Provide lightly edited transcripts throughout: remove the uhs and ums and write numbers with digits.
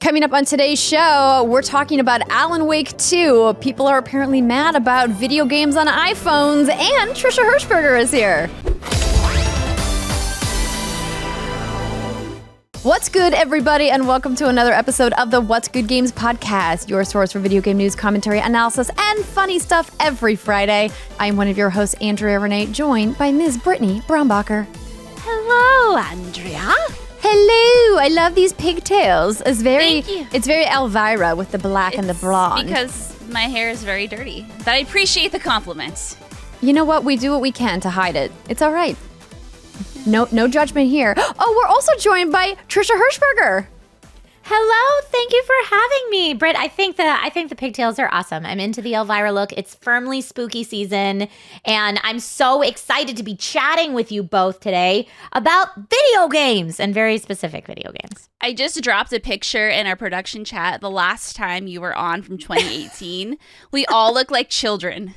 Coming up on today's show, we're talking about Alan Wake 2. People are apparently mad about video games on iPhones, and Trisha Hershberger is here. What's good, everybody, and welcome to another episode of the What's Good Games podcast, your source for video game news, commentary, analysis, and funny stuff every Friday. I am one of your hosts, Andrea Renee, joined by Ms. Brittany Brombacher. Hello, Andrea. Hello, I love these pigtails. Thank you. It's very Elvira with the black and the blonde. Because my hair is very dirty. But I appreciate the compliment. You know what? We do what we can to hide it. It's all right. No judgment here. Oh, we're also joined by Trisha Hershberger. Hello, thank you for having me, Britt. I think the pigtails are awesome. I'm into the Elvira look. It's firmly spooky season, and I'm so excited to be chatting with you both today about video games and very specific video games. I just dropped a picture in our production chat the last time you were on from 2018. We all look like children.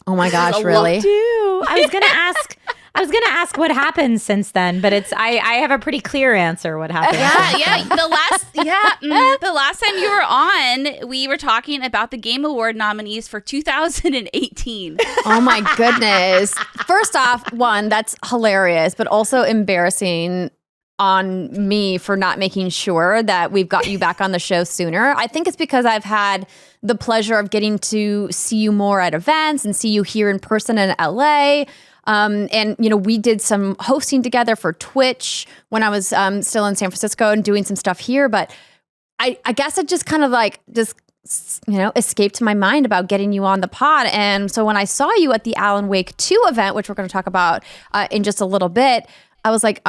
Oh my gosh, really? I was gonna ask what happened since then, but I have a pretty clear answer what happened. Yeah. The last time you were on, we were talking about the Game Award nominees for 2018. Oh my goodness. First off, one, that's hilarious, but also embarrassing on me for not making sure that we've got you back on the show sooner. I think it's because I've had the pleasure of getting to see you more at events and see you here in person in LA. And, you know, we did some hosting together for Twitch when I was still in San Francisco and doing some stuff here. But I guess it just kind of escaped my mind about getting you on the pod. And so when I saw you at the Alan Wake 2 event, which we're going to talk about in just a little bit, I was like,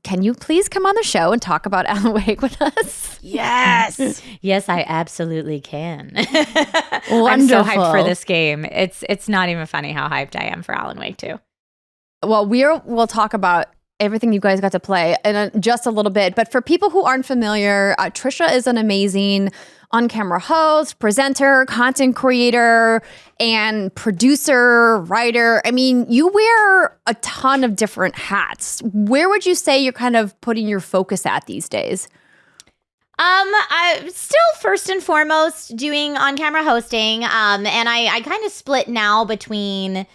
can you please come on the show and talk about Alan Wake with us? Yes. Yes, I absolutely can. Wonderful. I'm so hyped for this game. It's not even funny how hyped I am for Alan Wake 2. Well, we'll talk about everything you guys got to play in just a little bit. But for people who aren't familiar, Trisha is an amazing on-camera host, presenter, content creator, and producer, writer. I mean, you wear a ton of different hats. Where would you say you're kind of putting your focus at these days? I'm still first and foremost doing on-camera hosting, and I kind of split now between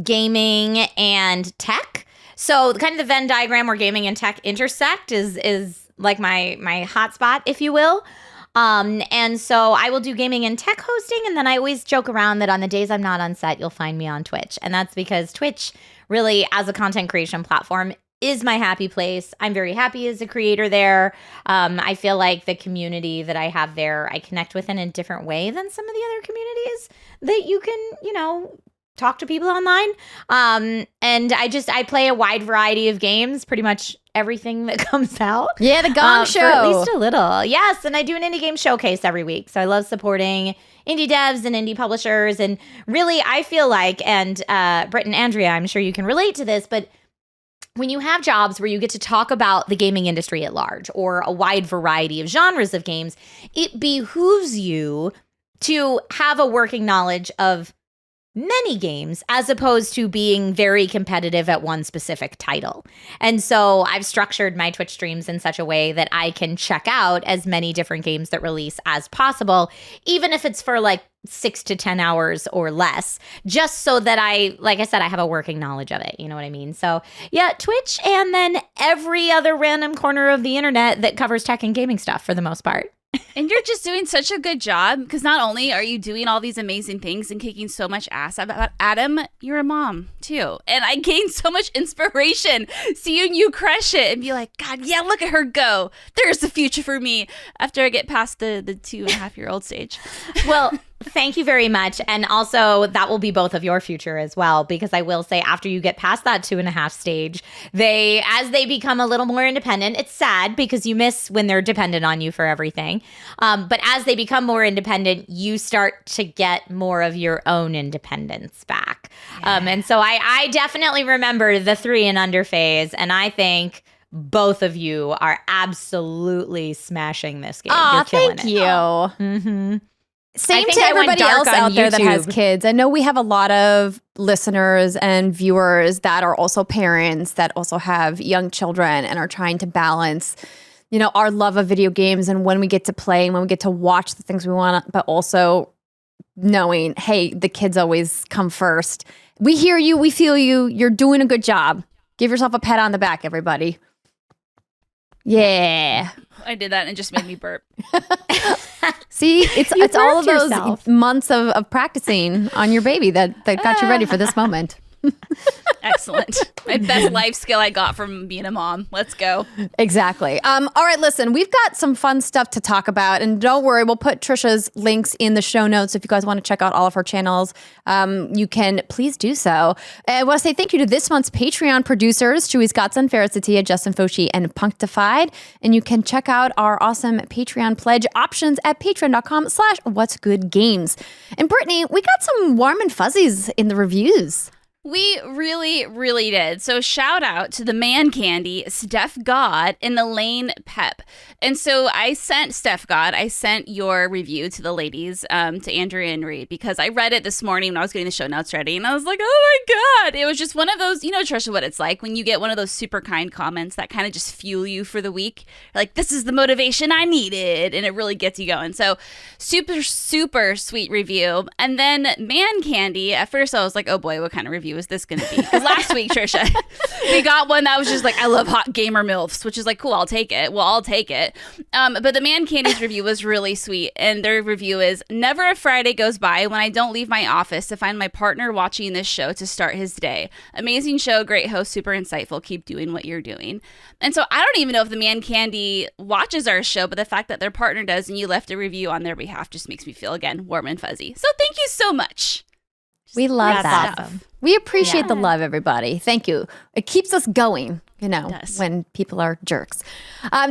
gaming and tech. So kind of the Venn diagram where gaming and tech intersect is like my hotspot, if you will. And so I will do gaming and tech hosting, and then I always joke around that on the days I'm not on set, you'll find me on Twitch. And that's because Twitch really, as a content creation platform, is my happy place. I'm very happy as a creator there. I feel like the community that I have there, I connect with in a different way than some of the other communities that you can, talk to people online. And I play a wide variety of games, pretty much everything that comes out. Yeah, the Gong Show. For at least a little. Yes, and I do an indie game showcase every week. So I love supporting indie devs and indie publishers. And really, I feel like, and Britt and Andrea, I'm sure you can relate to this, but when you have jobs where you get to talk about the gaming industry at large or a wide variety of genres of games, it behooves you to have a working knowledge of many games as opposed to being very competitive at one specific title. And so I've structured my Twitch streams in such a way that I can check out as many different games that release as possible, even if it's for like 6 to 10 hours or less, just so that like I said, I have a working knowledge of it. You know what I mean? So yeah, Twitch and then every other random corner of the internet that covers tech and gaming stuff for the most part. And you're just doing such a good job because not only are you doing all these amazing things and kicking so much ass about Adam, you're a mom too. And I gained so much inspiration seeing you crush it and be like, God, yeah, look at her go. There's the future for me after I get past the 2.5-year-old stage. Well, thank you very much. And also that will be both of your future as well, because I will say after you get past that 2.5 stage, as they become a little more independent, it's sad because you miss when they're dependent on you for everything. But as they become more independent, you start to get more of your own independence back. Yeah. And so I definitely remember the 3 and under phase. And I think both of you are absolutely smashing this game. Aw, thank you. Mm-hmm. Same to everybody else out there that has kids. I know we have a lot of listeners and viewers that are also parents that also have young children and are trying to balance our love of video games and when we get to play and when we get to watch the things we want, but also knowing, hey, the kids always come first. We hear you. We feel you. You're doing a good job. Give yourself a pat on the back, everybody. Yeah. I did that and it just made me burp. See, it's all of those yourself. months of practicing on your baby that got you ready for this moment. Excellent. My best life skill I got from being a mom. Let's go. Exactly. All right, listen, we've got some fun stuff to talk about. And don't worry, we'll put Trisha's links in the show notes. If you guys want to check out all of her channels, you can please do so. I want to say thank you to this month's Patreon producers, Chewy, Godson, Faris Attieh, Justin Foshee, and Punkdefied. And you can check out our awesome Patreon pledge options at patreon.com/whatsgoodgames. And Brittany, we got some warm and fuzzies in the reviews. We really, really did. So shout out to the Man Candy, Steph God, and Elaine Pep. And so I sent Steph God, I sent your review to the ladies, to Andrea and Reed, because I read it this morning when I was getting the show notes ready. And I was like, oh my God. It was just one of those, Trisha, what it's like when you get one of those super kind comments that kind of just fuel you for the week. Like, this is the motivation I needed. And it really gets you going. So super, super sweet review. And then Man Candy, at first I was like, oh boy, what kind of review is this going to be? Because last week, Trisha, we got one that was just like, I love hot gamer MILFs, which is like, cool, I'll take it. Well, I'll take it. But the Man Candy's review was really sweet. And their review is, never a Friday goes by when I don't leave my office to find my partner watching this show to start his day. Amazing show, great host, super insightful. Keep doing what you're doing. And so I don't even know if the Man Candy watches our show, but the fact that their partner does and you left a review on their behalf just makes me feel, again, warm and fuzzy. So thank you so much. We love that. Awesome. We appreciate the love, everybody. Thank you. It keeps us going, when people are jerks.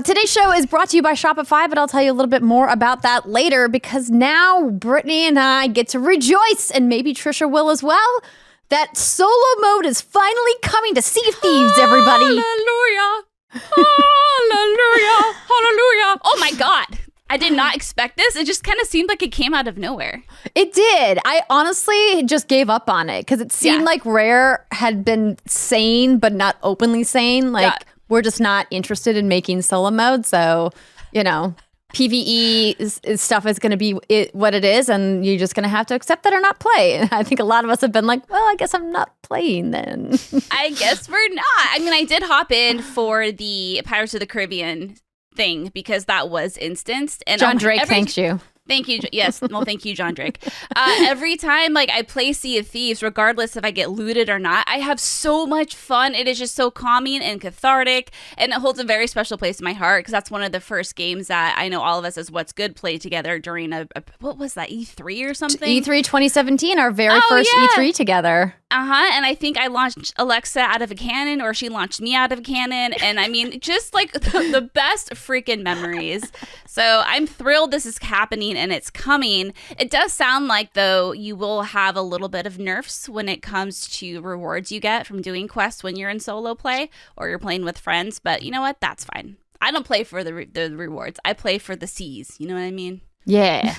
Today's show is brought to you by Shopify, but I'll tell you a little bit more about that later because now Brittany and I get to rejoice, and maybe Trisha will as well, that solo mode is finally coming to Sea of Thieves, everybody. Hallelujah. Hallelujah. Hallelujah. Oh my God. I did not expect this. It just kind of seemed like it came out of nowhere. It did. I honestly just gave up on it because it seemed like Rare had been saying, but not openly saying, like, we're just not interested in making solo mode. So, PvE stuff is going to be what it is, and you're just going to have to accept that or not play. And I think a lot of us have been like, well, I guess I'm not playing then. I guess we're not. I mean, I did hop in for the Pirates of the Caribbean thing because that was instanced. And John Drake thanks you. Thank you. Yes. Well, thank you, John Drake. Every time I play Sea of Thieves, regardless if I get looted or not, I have so much fun. It is just so calming and cathartic, and it holds a very special place in my heart because that's one of the first games that I know all of us as What's Good played together during a what was that, E3 or something? E3 2017, our very first E3 together. And I think I launched Alexa out of a cannon, or she launched me out of a cannon. And I mean, just like the best freaking memories. So I'm thrilled this is happening and it's coming. It does sound like, though, you will have a little bit of nerfs when it comes to rewards you get from doing quests when you're in solo play or you're playing with friends. But you know what? That's fine. I don't play for the rewards. I play for the C's. You know what I mean? Yeah.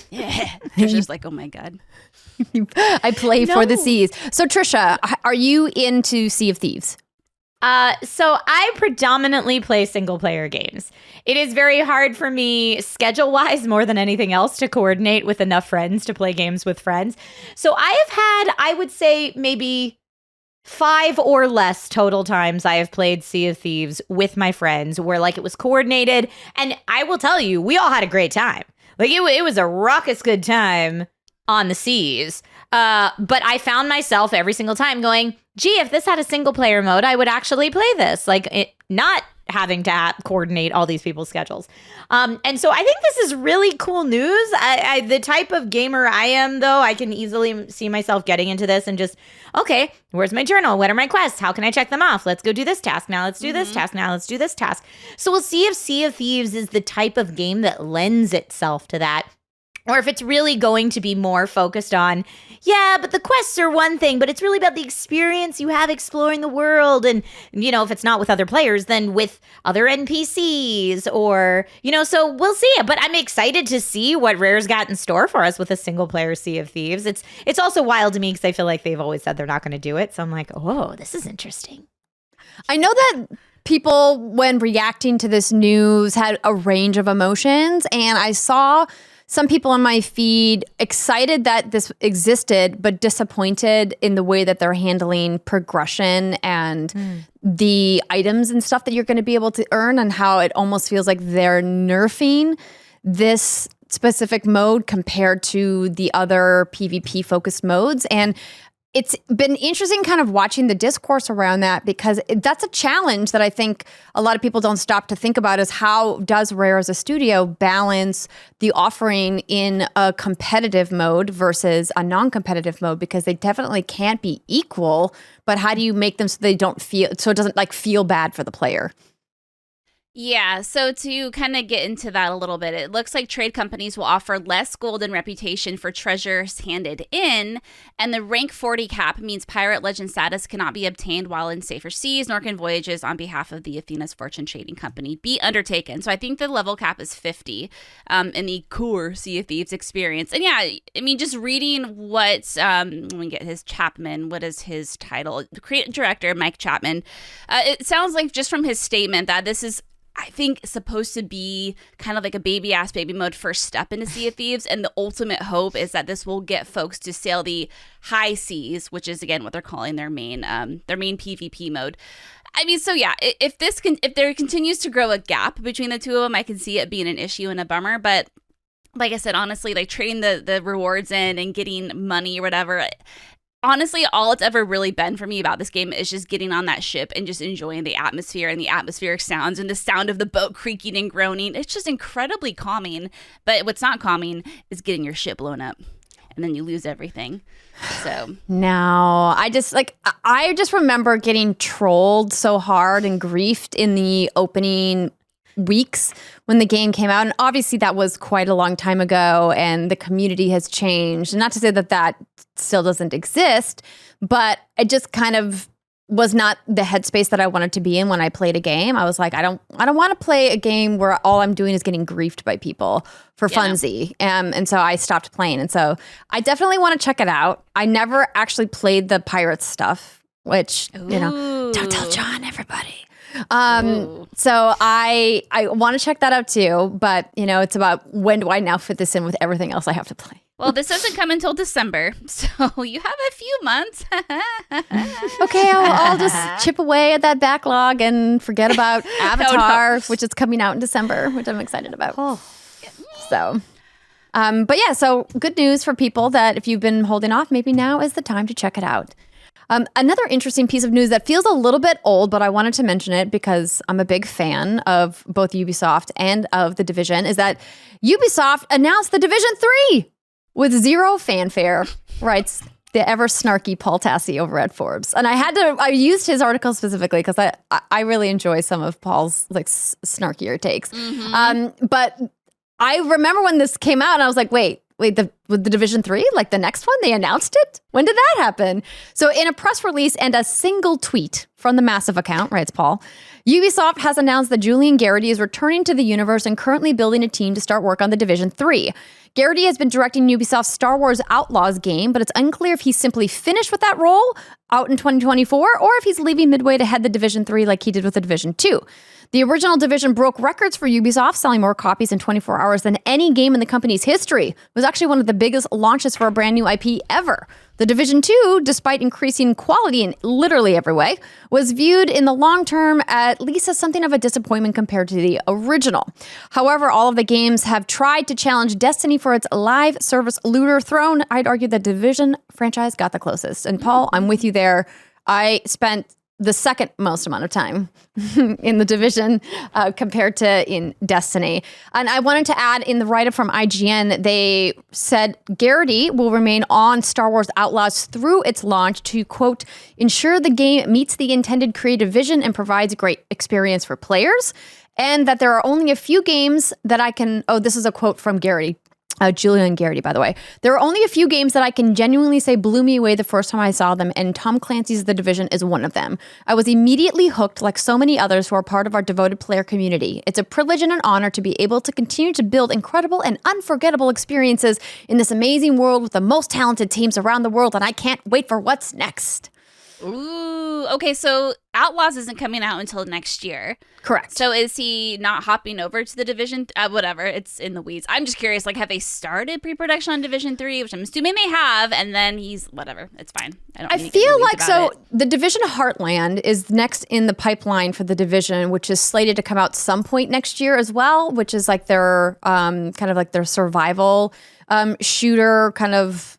Yeah. Trisha's like, oh my God. I play for the C's. So Trisha, are you into Sea of Thieves? So I predominantly play single player games. It is very hard for me schedule wise more than anything else to coordinate with enough friends to play games with friends. So I have had, I would say maybe 5 or less total times I have played Sea of Thieves with my friends where it was coordinated. And I will tell you, we all had a great time. It was a raucous good time on the seas. But I found myself every single time going, gee, if this had a single player mode, I would actually play this. Not having to coordinate all these people's schedules. And so I think this is really cool news. The type of gamer I am, though, I can easily see myself getting into this and just, okay, where's my journal? What are my quests? How can I check them off? Let's go do this task now. Let's do this task now. Let's do this task. So we'll see if Sea of Thieves is the type of game that lends itself to that. Or if it's really going to be more focused on, but the quests are one thing, but it's really about the experience you have exploring the world. And, if it's not with other players, then with other NPCs or, so we'll see. But I'm excited to see what Rare's got in store for us with a single player Sea of Thieves. It's also wild to me because I feel like they've always said they're not going to do it. So I'm like, oh, this is interesting. I know that people, when reacting to this news, had a range of emotions. And I saw some people on my feed excited that this existed, but disappointed in the way that they're handling progression and the items and stuff that you're going to be able to earn, and how it almost feels like they're nerfing this specific mode compared to the other PvP focused modes. And it's been interesting kind of watching the discourse around that, because that's a challenge that I think a lot of people don't stop to think about, is how does Rare as a studio balance the offering in a competitive mode versus a non-competitive mode, because they definitely can't be equal, but how do you make them so they don't feel, so it doesn't like feel bad for the player? Yeah, so to kind of get into that a little bit, it looks like trade companies will offer less gold and reputation for treasures handed in, and the rank 40 cap means pirate legend status cannot be obtained while in safer seas, nor can voyages on behalf of the Athena's Fortune Trading Company be undertaken. So I think the level cap is 50 in the core Sea of Thieves experience. And yeah, I mean, just reading what, let me get his Chapman, what is his title? Creative Director, Mike Chapman. It sounds like just from his statement that this is, I think, supposed to be kind of like a baby mode first step into Sea of Thieves, and the ultimate hope is that this will get folks to sail the high seas, which is again what they're calling their main PvP mode. I mean, so yeah, if there continues to grow a gap between the two of them, I can see it being an issue and a bummer. But like I said, honestly, like trading the rewards in and getting money or whatever. Honestly, all it's ever really been for me about this game is just getting on that ship and just enjoying the atmosphere and the atmospheric sounds and the sound of the boat creaking and groaning. It's just incredibly calming. But what's not calming is getting your ship blown up, and then you lose everything. So no, I just remember getting trolled so hard and griefed in the opening weeks when the game came out. And obviously that was quite a long time ago, and the community has changed. And not to say that that still doesn't exist, but it just kind of was not the headspace that I wanted to be in when I played a game. I was like, I don't want to play a game where all I'm doing is getting griefed by people for funsy. And so I stopped playing. And so I definitely want to check it out. I never actually played the Pirates stuff, which, you know, don't tell John, everybody. So I want to check that out too, but you know, it's about when do I now fit this in with everything else I have to play. Well, this doesn't come until December, so you have a few months. Okay, I'll just chip away at that backlog and forget about Avatar, which is coming out in December, which I'm excited about. So, but yeah, so good news for people that if you've been holding off, maybe now is the time to check it out. Another interesting piece of news that feels a little bit old, but I wanted to mention it because I'm a big fan of both Ubisoft and of The Division, is that Ubisoft announced The Division 3 with zero fanfare, writes the ever snarky Paul Tassi over at Forbes. And I used his article specifically because I really enjoy some of Paul's like snarkier takes. Mm-hmm. But I remember when this came out and I was like, wait, with the Division 3, like the next one, they announced it? When did that happen? So in a press release and a single tweet from the Massive account, writes Paul, Ubisoft has announced that Julian Garrity is returning to the universe and currently building a team to start work on The Division 3. Garrity has been directing Ubisoft's Star Wars Outlaws game, but it's unclear if he's simply finished with that role out in 2024 or if he's leaving midway to head the Division 3 like he did with the Division 2. The original Division broke records for Ubisoft, selling more copies in 24 hours than any game in the company's history. It was actually one of the biggest launches for a brand new IP ever. The Division 2, despite increasing quality in literally every way, was viewed in the long term at least as something of a disappointment compared to the original. However, all of the games have tried to challenge Destiny for its live service looter throne. I'd argue the Division franchise got the closest. And Paul, I'm with you there. I spent the second most amount of time in the Division compared to in Destiny. And I wanted to add, in the write-up from IGN, they said Garrity will remain on Star Wars Outlaws through its launch to, quote, ensure the game meets the intended creative vision and provides a great experience for players. And that there are only a few games that I can, this is a quote from Garrity. Julian Garrity, by the way. There are only a few games that I can genuinely say blew me away the first time I saw them, and Tom Clancy's The Division is one of them. I was immediately hooked, like so many others who are part of our devoted player community. It's a privilege and an honor to be able to continue to build incredible and unforgettable experiences in this amazing world with the most talented teams around the world, and I can't wait for what's next. Ooh, okay, so Outlaws isn't coming out until next year. Correct. So is he not hopping over to the Division? Whatever, it's in the weeds. I'm just curious, like, have they started pre-production on Division 3, which I'm assuming they have, and then he's, whatever, it's fine. I feel like, so the Division Heartland is next in the pipeline for the Division, which is slated to come out some point next year as well, which is like their kind of like their survival shooter kind of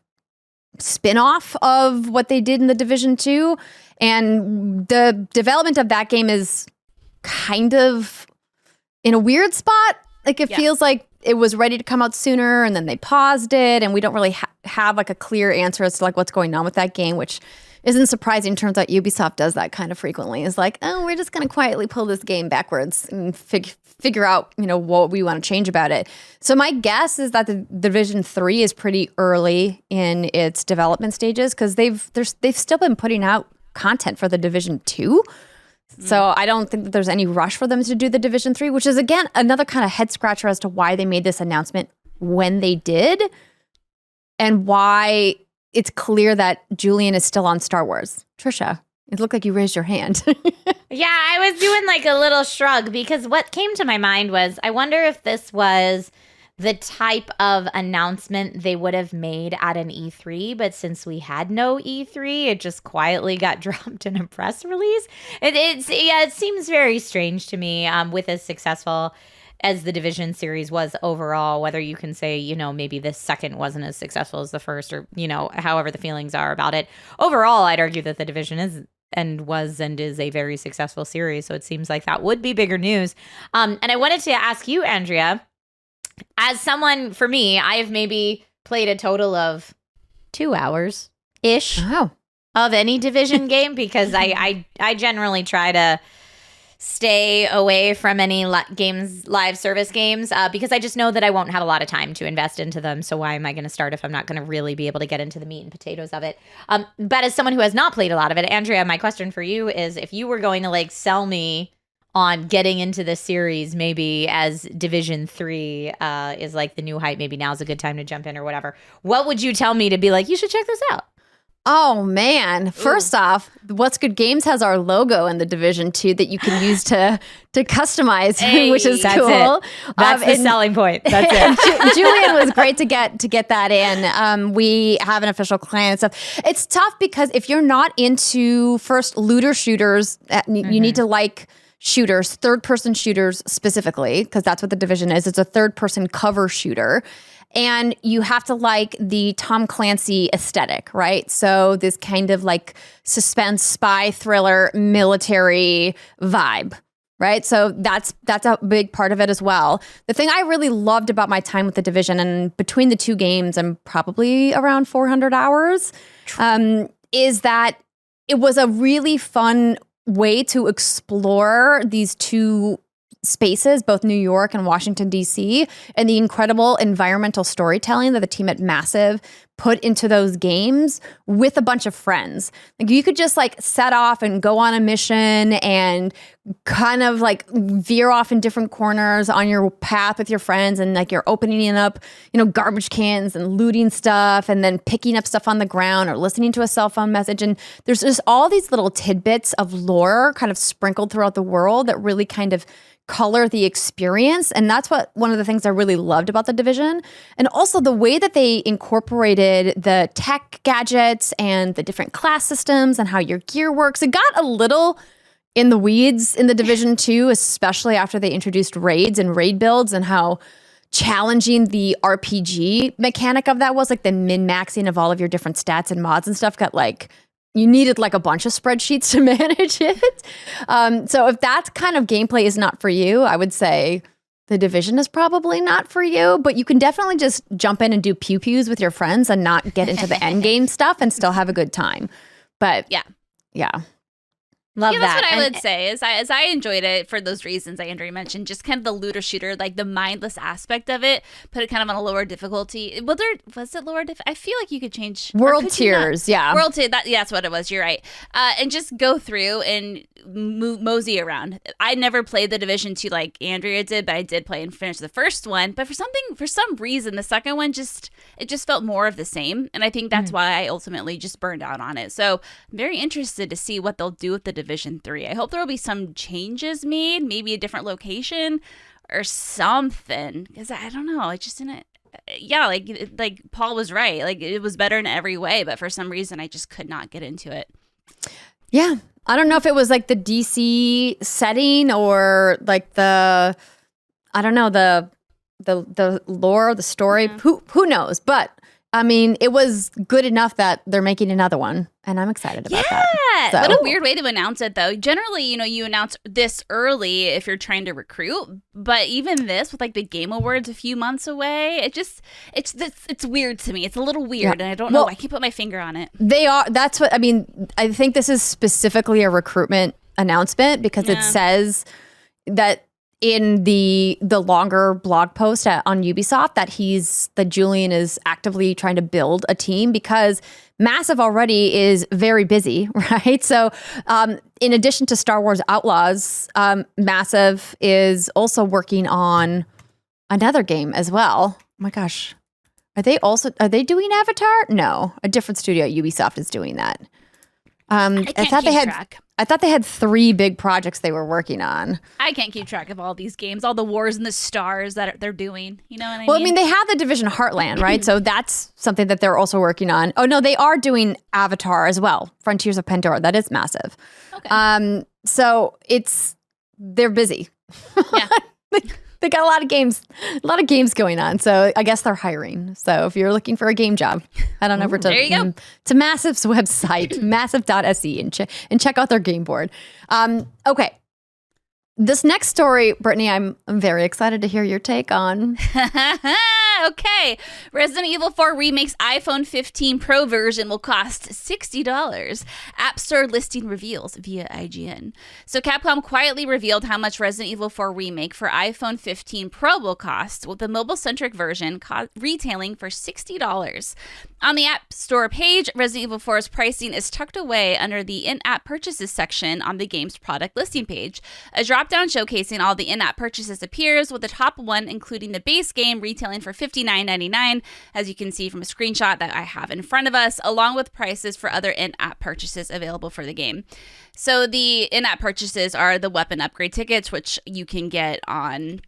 spin-off of what they did in the Division 2. And the development of that game is kind of in a weird spot. Like it feels like it was ready to come out sooner and then they paused it, and we don't really have like a clear answer as to like what's going on with that game, which isn't surprising. Turns out Ubisoft does that kind of frequently. It's like, oh, we're just going to quietly pull this game backwards and figure out, you know, what we want to change about it. So my guess is that the Division 3 is pretty early in its development stages, because they've still been putting out content for the Division 2. So I don't think that there's any rush for them to do the Division 3, which is, again, another kind of head scratcher as to why they made this announcement when they did, and why it's clear that Julian is still on Star Wars. Trisha, it looked like you raised your hand. Yeah, I was doing like a little shrug, because what came to my mind was, I wonder if this was the type of announcement they would have made at an E3, but since we had no E3, it just quietly got dropped in a press release. It seems very strange to me, with as successful as the Division series was overall, whether you can say, you know, maybe the second wasn't as successful as the first, or, you know, however the feelings are about it. Overall, I'd argue that the Division is a very successful series, so it seems like that would be bigger news. And I wanted to ask you, Andrea, as someone, for me, I have maybe played a total of 2 hours-ish of any Division game, because I generally try to stay away from any live service games, because I just know that I won't have a lot of time to invest into them. So why am I going to start if I'm not going to really be able to get into the meat and potatoes of it? But as someone who has not played a lot of it, Andrea, my question for you is, if you were going to like sell me on getting into the series, maybe as Division 3 is like the new hype, maybe now's a good time to jump in or whatever, what would you tell me to be like, you should check this out? Oh, man. First off, What's Good Games has our logo in the Division 2 that you can use to customize, which is cool. That's the selling point. That's it. Julian was great to get that in. We have an official clan and stuff. It's tough because if you're not into first looter shooters, you need to like shooters, third-person shooters specifically, because that's what the Division is. It's a third-person cover shooter. And you have to like the Tom Clancy aesthetic, right? So this kind of like suspense, spy, thriller, military vibe, right? So that's a big part of it as well. The thing I really loved about my time with the Division, and between the two games, I'm probably around 400 hours, is that it was a really fun way to explore these two spaces, both New York and Washington, D.C., and the incredible environmental storytelling that the team at Massive put into those games with a bunch of friends. Like you could just like set off and go on a mission and kind of like veer off in different corners on your path with your friends, and like you're opening up, you know, garbage cans and looting stuff, and then picking up stuff on the ground or listening to a cell phone message. And there's just all these little tidbits of lore kind of sprinkled throughout the world that really kind of color the experience. And that's one of the things I really loved about the Division. And also the way that they incorporated the tech gadgets and the different class systems and how your gear works. It got a little in the weeds in the Division 2, especially after they introduced raids and raid builds, and how challenging the RPG mechanic of that was. Like the min-maxing of all of your different stats and mods and stuff got like, you needed like a bunch of spreadsheets to manage it. So if that kind of gameplay is not for you, I would say the Division is probably not for you, but you can definitely just jump in and do pew-pews with your friends and not get into the end game stuff and still have a good time. But yeah. Love Yeah, that. that's what I And- would say. Is I enjoyed it for those reasons Andrea mentioned. Just kind of the looter shooter, like the mindless aspect of it. Put it kind of on a lower difficulty. Was it lower? I feel like you could change World tiers, yeah. World tier. That's what it was. You're right. And just go through and mosey around. I never played the Division 2 like Andrea did, but I did play and finish the first one. But for some reason, the second one just felt more of the same, and I think that's why I ultimately just burned out on it. So I'm very interested to see what they'll do with the Division 3. I hope there will be some changes made, maybe a different location or something, because I don't know. It just didn't. Yeah, like Paul was right. Like it was better in every way, but for some reason I just could not get into it. Yeah. I don't know if it was like the DC setting or like the lore, the story. Who knows? But I mean, it was good enough that they're making another one, and I'm excited about that. Yeah, So- what a weird way to announce it, though. Generally, you announce this early if you're trying to recruit, but even this with like the Game Awards a few months away, it's weird to me. It's a little weird, and I don't know. I can't put my finger on it. That's what I mean. I think this is specifically a recruitment announcement because it says that in the longer blog post on Ubisoft that Julian is actively trying to build a team because Massive already is very busy, right? So in addition to Star Wars Outlaws, Massive is also working on another game as well. Oh my gosh. Are they doing Avatar? No, a different studio at Ubisoft is doing that. I can't keep track. I thought they had 3 big projects they were working on. I can't keep track of all these games, all the wars and the stars that they're doing. You know what I mean? Well, I mean, they have the Division Heartland, right? So that's something that they're also working on. Oh, no, they are doing Avatar as well. Frontiers of Pandora. That is massive. Okay. So they're busy. Yeah. They got a lot of games going on. So I guess they're hiring. So if you're looking for a game job, head on over to, there you go. to Massive's website, massive.se, and check out their game board. Okay. This next story, Brittany, I'm very excited to hear your take on. Okay. Resident Evil 4 Remake's iPhone 15 Pro version will cost $60. App Store listing reveals via IGN. So Capcom quietly revealed how much Resident Evil 4 Remake for iPhone 15 Pro will cost, with the mobile-centric version retailing for $60. On the App Store page, Resident Evil 4's pricing is tucked away under the in-app purchases section on the game's product listing page. A drop-down showcasing all the in-app purchases appears, with the top one including the base game retailing for $59.99, as you can see from a screenshot that I have in front of us, along with prices for other in-app purchases available for the game. So the in-app purchases are the weapon upgrade tickets, which you can get on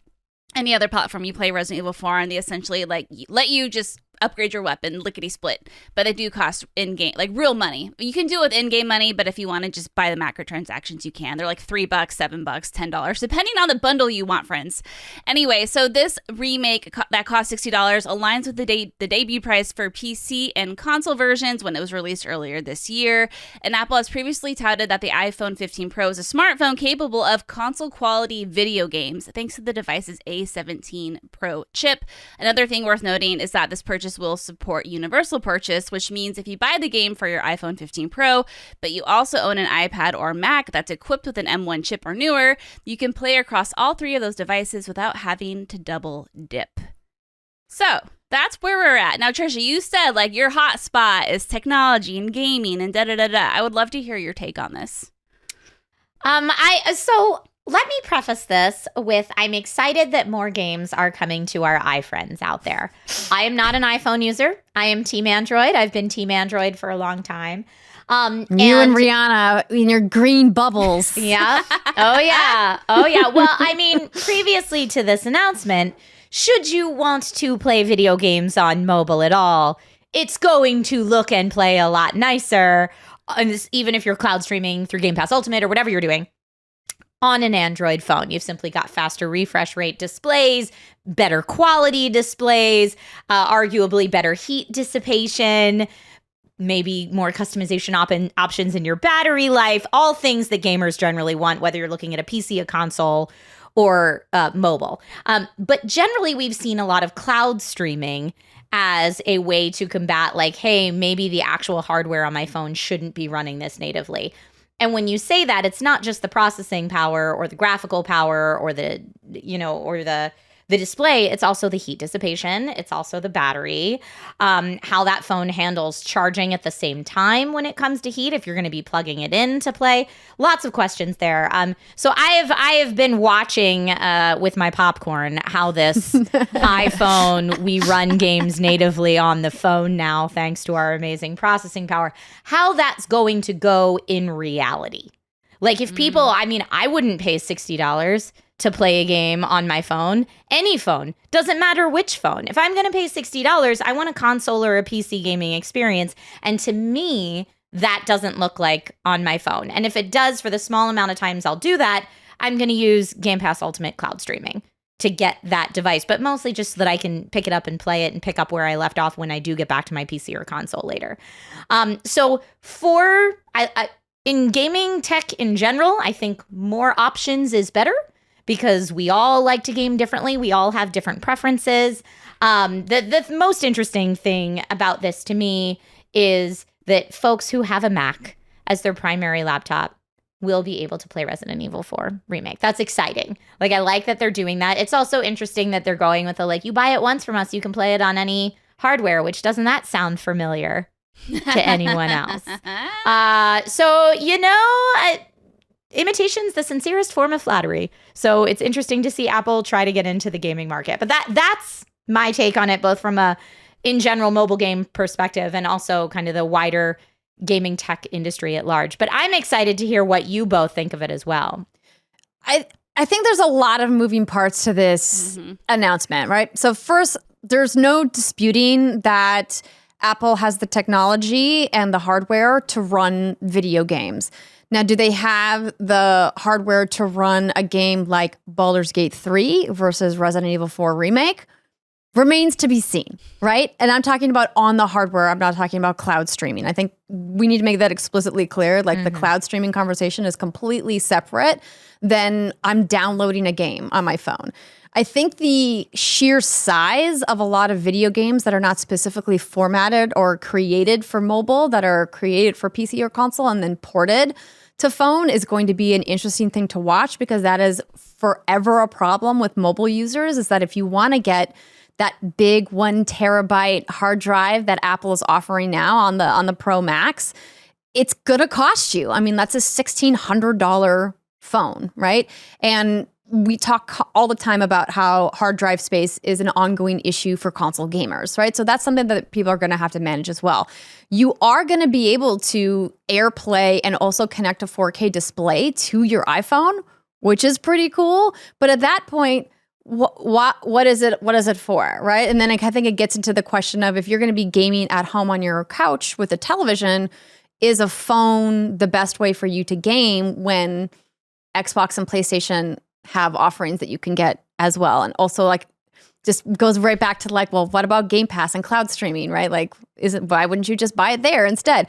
any other platform you play Resident Evil 4, and they essentially let you just upgrade your weapon lickety split, but they do cost in-game, like real money. You can do it with in-game money, but if you want to just buy the microtransactions, you can. They're like $3, $7, $10, depending on the bundle you want, friends. Anyway, so this remake that cost $60 aligns with the debut price for PC and console versions when it was released earlier this year. And Apple has previously touted that the iPhone 15 Pro is a smartphone capable of console-quality video games, thanks to the device's A17 Pro chip. Another thing worth noting is that this purchase will support universal purchase, which means if you buy the game for your iPhone 15 Pro, but you also own an iPad or Mac that's equipped with an M1 chip or newer, you can play across all 3 of those devices without having to double dip. So that's where we're at. Now, Trisha, you said like your hot spot is technology and gaming and da-da-da-da. I would love to hear your take on this. So let me preface this with I'm excited that more games are coming to our iFriends out there. I am not an iPhone user. I am Team Android. I've been Team Android for a long time. You and Rihanna in your green bubbles. Yeah. Oh, yeah. Oh, yeah. Well, I mean, previously to this announcement, should you want to play video games on mobile at all, it's going to look and play a lot nicer, even if you're cloud streaming through Game Pass Ultimate or whatever you're doing. On an Android phone, you've simply got faster refresh rate displays, better quality displays, arguably better heat dissipation, maybe more customization options in your battery life, all things that gamers generally want, whether you're looking at a PC, a console, or mobile. But generally, we've seen a lot of cloud streaming as a way to combat like, hey, maybe the actual hardware on my phone shouldn't be running this natively. And when you say that, it's not just the processing power or the graphical power or the display. It's also the heat dissipation. It's also the battery, how that phone handles charging at the same time when it comes to heat, if you're going to be plugging it in to play. Lots of questions there. So I have been watching with my popcorn how this iPhone, we run games natively on the phone now, thanks to our amazing processing power, how that's going to go in reality. Like if people, I mean, I wouldn't pay $60 to play a game on my phone, any phone, doesn't matter which phone. If I'm going to pay $60, I want a console or a PC gaming experience. And to me, that doesn't look like on my phone. And if it does, for the small amount of times I'll do that, I'm going to use Game Pass Ultimate Cloud Streaming to get that device, but mostly just so that I can pick it up and play it and pick up where I left off when I do get back to my PC or console later. So in gaming tech in general, I think more options is better, because we all like to game differently. We all have different preferences. The most interesting thing about this to me is that folks who have a Mac as their primary laptop will be able to play Resident Evil 4 Remake. That's exciting. Like, I like that they're doing that. It's also interesting that they're going with you buy it once from us, you can play it on any hardware, which doesn't that sound familiar to anyone else? So, imitation's the sincerest form of flattery. So it's interesting to see Apple try to get into the gaming market. But that's my take on it, both from a, in general, mobile game perspective and also kind of the wider gaming tech industry at large. But I'm excited to hear what you both think of it as well. I think there's a lot of moving parts to this announcement, right? So first, there's no disputing that Apple has the technology and the hardware to run video games. Now, do they have the hardware to run a game like Baldur's Gate 3 versus Resident Evil 4 Remake? Remains to be seen, right? And I'm talking about on the hardware. I'm not talking about cloud streaming. I think we need to make that explicitly clear. Like the cloud streaming conversation is completely separate than I'm downloading a game on my phone. I think the sheer size of a lot of video games that are not specifically formatted or created for mobile, that are created for PC or console and then ported to phone, is going to be an interesting thing to watch, because that is forever a problem with mobile users, is that if you want to get that big 1 terabyte hard drive that Apple is offering now on the Pro Max, it's going to cost you. I mean, that's a $1,600 phone, right? And we talk all the time about how hard drive space is an ongoing issue for console gamers, right? So that's something that people are going to have to manage as well. You are going to be able to AirPlay and also connect a 4K display to your iPhone, which is pretty cool. But at that point, what is it for, right? And then I think it gets into the question of, if you're going to be gaming at home on your couch with a television, is a phone the best way for you to game when Xbox and PlayStation have offerings that you can get as well? And also, just goes right back to well, what about Game Pass and cloud streaming, right? Why wouldn't you just buy it there instead?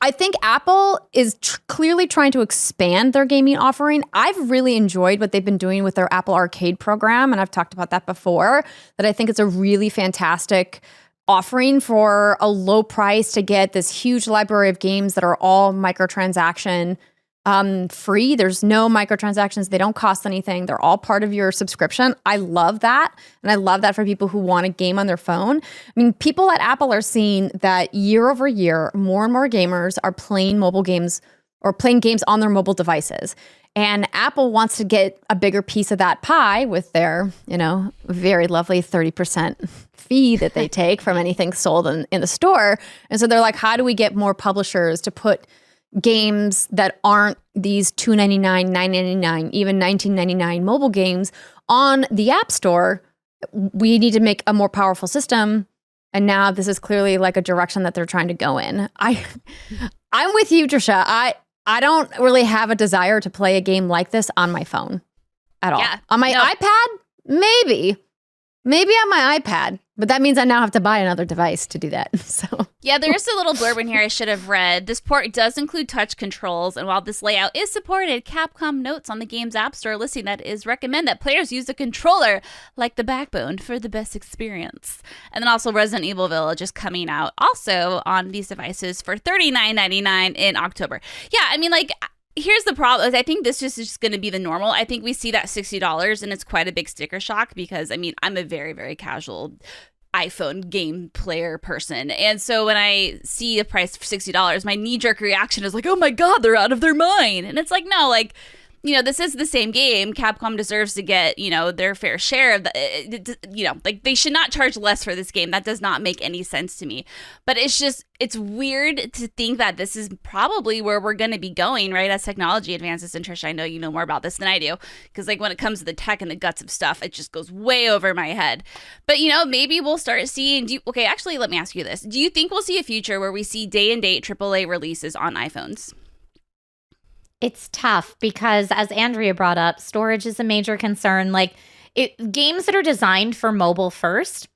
I think Apple is clearly trying to expand their gaming offering. I've really enjoyed what they've been doing with their Apple Arcade program, and I've talked about that before, that I think it's a really fantastic offering for a low price to get this huge library of games that are all microtransaction free. There's no microtransactions. They don't cost anything. They're all part of your subscription. I love that. And I love that for people who want to game on their phone. I mean, people at Apple are seeing that year over year, more and more gamers are playing mobile games or playing games on their mobile devices. And Apple wants to get a bigger piece of that pie with their, very lovely 30% fee that they take from anything sold in the store. And so they're like, how do we get more publishers to put games that aren't these $2.99, $9.99, even $19.99 mobile games on the App Store? We need to make a more powerful system. And now this is clearly a direction that they're trying to go in. I'm with you, Trisha. I don't really have a desire to play a game like this on my phone at all. Yeah, on my iPad, maybe on my iPad. But that means I now have to buy another device to do that. So yeah, there's a little blurb in here I should have read. This port does include touch controls, and while this layout is supported, Capcom notes on the game's App Store listing that is recommend that players use a controller like the backbone for the best experience. And then also Resident Evil Village is coming out also on these devices for $39.99 in October. Yeah, I mean, Here's the problem. I think this is just going to be the normal. I think we see that $60 and it's quite a big sticker shock because, I mean, I'm a very, very casual iPhone game player person. And so when I see a price for $60, my knee-jerk reaction is like, oh my God, they're out of their mind. And it's like, no, like, you know, this is the same game. Capcom deserves to get, you know, their fair share of the, you know, like they should not charge less for this game. That does not make any sense to me. But it's just, it's weird to think that this is probably where we're going to be going, right? As technology advances. And Trisha, I know you know more about this than I do. Because like when it comes to the tech and the guts of stuff, it just goes way over my head. But, you know, maybe we'll start seeing, okay, actually, let me ask you this. Do you think we'll see a future where we see day and date AAA releases on iPhones? It's tough because, as Andrea brought up, storage is a major concern. Like, games that are designed for mobile first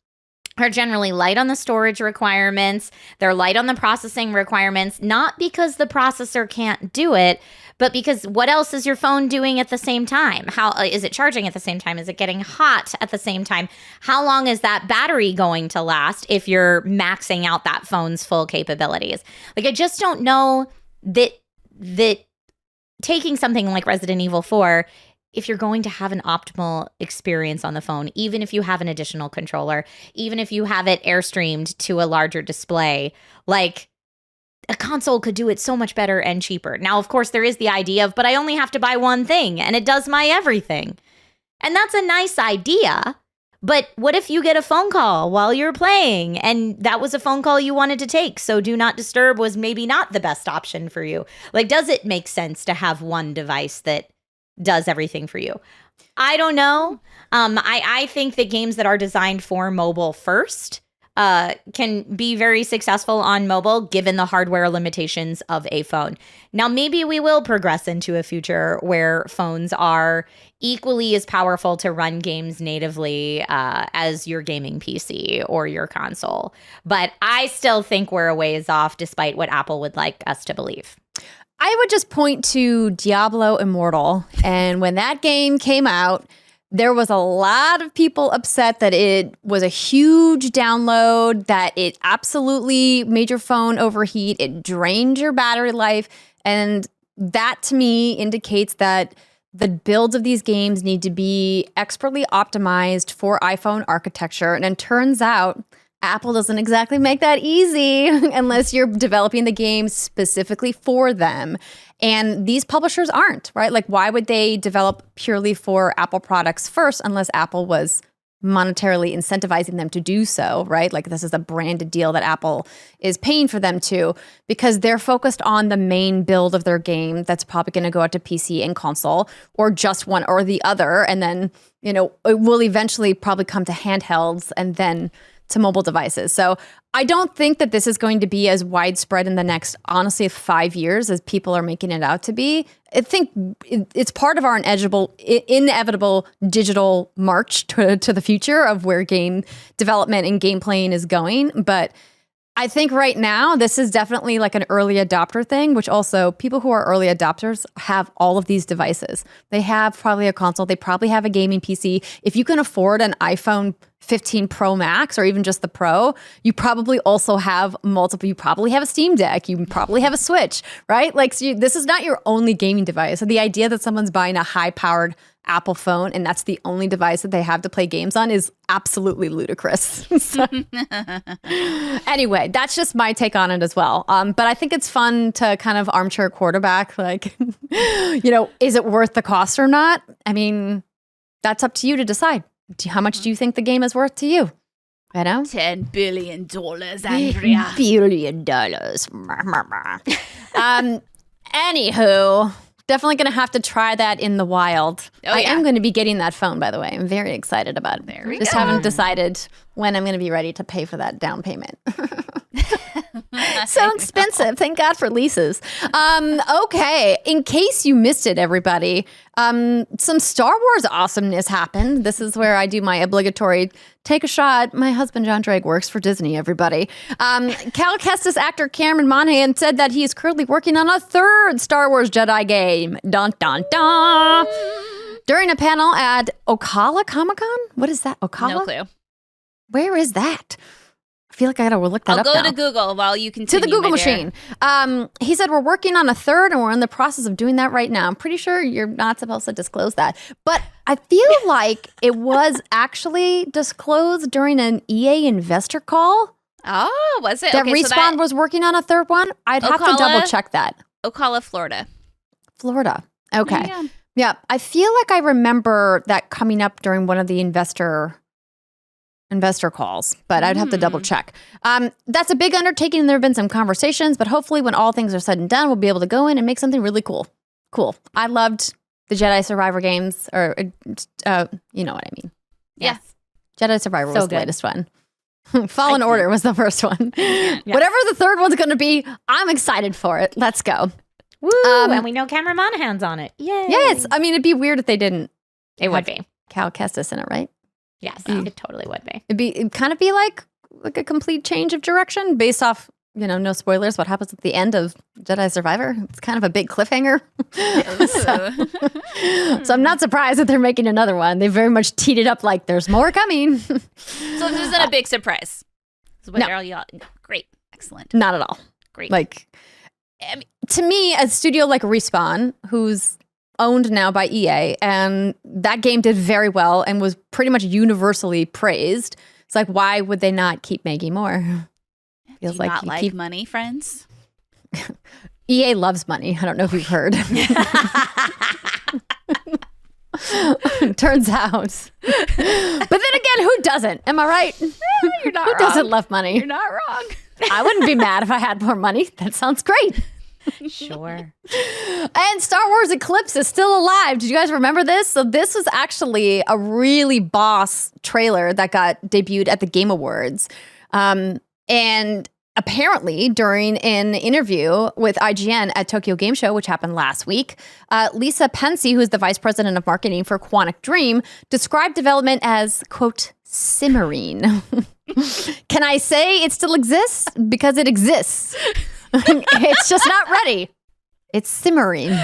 are generally light on the storage requirements. They're light on the processing requirements, not because the processor can't do it, but because what else is your phone doing at the same time? How is it charging at the same time? Is it getting hot at the same time? How long is that battery going to last if you're maxing out that phone's full capabilities? Like, I just don't know that taking something like Resident Evil 4, if you're going to have an optimal experience on the phone, even if you have an additional controller, even if you have it airstreamed to a larger display, like a console could do it so much better and cheaper. Now, of course, there is the idea of, but I only have to buy one thing and it does my everything. And that's a nice idea. But what if you get a phone call while you're playing and that was a phone call you wanted to take? So Do Not Disturb was maybe not the best option for you. Like, does it make sense to have one device that does everything for you? I don't know. I think that games that are designed for mobile first can be very successful on mobile given the hardware limitations of a phone. Now, maybe we will progress into a future where phones are equally as powerful to run games natively as your gaming PC or your console. But I still think we're a ways off despite what Apple would like us to believe. I would just point to Diablo Immortal. And when that game came out, there was a lot of people upset that it was a huge download, that it absolutely made your phone overheat, it drained your battery life. And that to me indicates that the builds of these games need to be expertly optimized for iPhone architecture. And it turns out Apple doesn't exactly make that easy unless you're developing the game specifically for them. And these publishers aren't, right? Like, why would they develop purely for Apple products first unless Apple was monetarily incentivizing them to do so, right? Like, this is a branded deal that Apple is paying for them to, because they're focused on the main build of their game that's probably going to go out to PC and console, or just one or the other. And then, you know, it will eventually probably come to handhelds and then to mobile devices. So I don't think that this is going to be as widespread in the next, honestly, 5 years as people are making it out to be. I think it's part of our inevitable digital march to the future of where game development and game playing is going. But I think right now, this is definitely like an early adopter thing, which also people who are early adopters have all of these devices. They have probably a console. They probably have a gaming PC. If you can afford an iPhone 15 Pro Max or even just the Pro, you probably also have multiple. You probably have a Steam Deck. You probably have a Switch, right? Like, so this is not your only gaming device. So the idea that someone's buying a high-powered Apple phone and that's the only device that they have to play games on is absolutely ludicrous. So, anyway, that's just my take on it as well. But I think it's fun to kind of armchair quarterback, like, you know, is it worth the cost or not? I mean, that's up to you to decide. How much do you think the game is worth to you? You know? $10 billion, Andrea. $10 billion. Anywho, definitely going to have to try that in the wild. I am going to be getting that phone, by the way. I'm very excited about it. There we Just go. haven't decided when I'm going to be ready to pay for that down payment. So expensive. Thank God for leases. Okay. In case you missed it, everybody, some Star Wars awesomeness happened. This is where I do my obligatory take a shot. My husband, John Drake, works for Disney, everybody. Cal Kestis actor Cameron Monaghan said that he is currently working on a third Star Wars Jedi game. Dun, dun, dun. During a panel at Ocala Comic-Con? What is that? Ocala? No clue. Where is that? I feel like I gotta look that I'll up go now. to Google while you continue. To the Google my dear. machine. He said we're working on a third and we're in the process of doing that right now. I'm pretty sure you're not supposed to disclose that. But I feel like it was actually disclosed during an EA investor call. Oh, was it? That Okay, Respawn was working on a third one. I'd have to Ocala? double check that. Ocala, Florida. Florida. Okay. Yeah. Yeah. I feel like I remember that coming up during one of the investor calls, but I'd have to double check. That's a big undertaking and there have been some conversations, but hopefully when all things are said and done, we'll be able to go in and make something really cool. I loved the Jedi Survivor games, or you know what I mean. Yes. Jedi Survivor So was the good. latest one. Fallen Order was the first one. Whatever the third one's going to be, I'm excited for it. Let's go. Woo! And we know Cameron Monaghan's on it. Yay! Yes. I mean, it'd be weird if they didn't. It would be. Cal Kestis in it, right? Yes, it totally would be. It'd kind of be like a complete change of direction based off, no spoilers, what happens at the end of Jedi Survivor. It's kind of a big cliffhanger. So I'm not surprised that they're making another one. They very much teed it up like there's more coming. So this isn't a big surprise. No. Great. Excellent. Not at all. Great. Like, I mean, to me, a studio like Respawn, who's owned now by EA, and that game did very well and was pretty much universally praised. It's like, why would they not keep making more? Feels Do you like not like money, friends? EA loves money. I don't know if you've heard. Turns out. But then again, who doesn't? Am I right? You're not Who wrong. doesn't love money? You're not wrong. I wouldn't be mad if I had more money. That sounds great. Sure. And Star Wars Eclipse is still alive. Did you guys remember this? So this was actually a really boss trailer that got debuted at the Game Awards. And apparently during an interview with IGN at Tokyo Game Show, which happened last week, Lisa Pensy, who's the vice president of marketing for Quantic Dream, described development as, quote, simmering. Can I say it still exists? Because it exists. It's just not ready. It's simmering. Okay.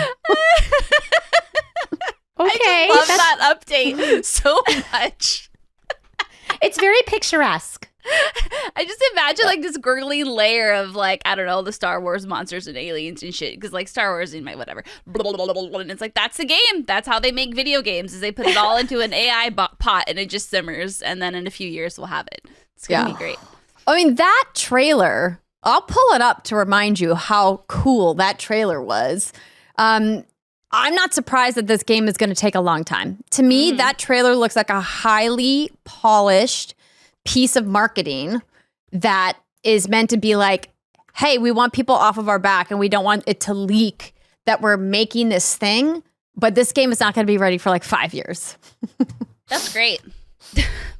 I just love that update so much. It's very picturesque. I just imagine like this gurgly layer of like, I don't know, the Star Wars monsters and aliens and shit. Because like Star Wars in my whatever. And it's like, that's the game. That's how they make video games, is they put it all into an AI pot and it just simmers. And then in a few years we'll have it. It's going to be great. I mean, that trailer, I'll pull it up to remind you how cool that trailer was. I'm not surprised that this game is going to take a long time. To me, that trailer looks like a highly polished piece of marketing that is meant to be like, hey, we want people off of our back and we don't want it to leak that we're making this thing, but this game is not going to be ready for like 5 years. That's great.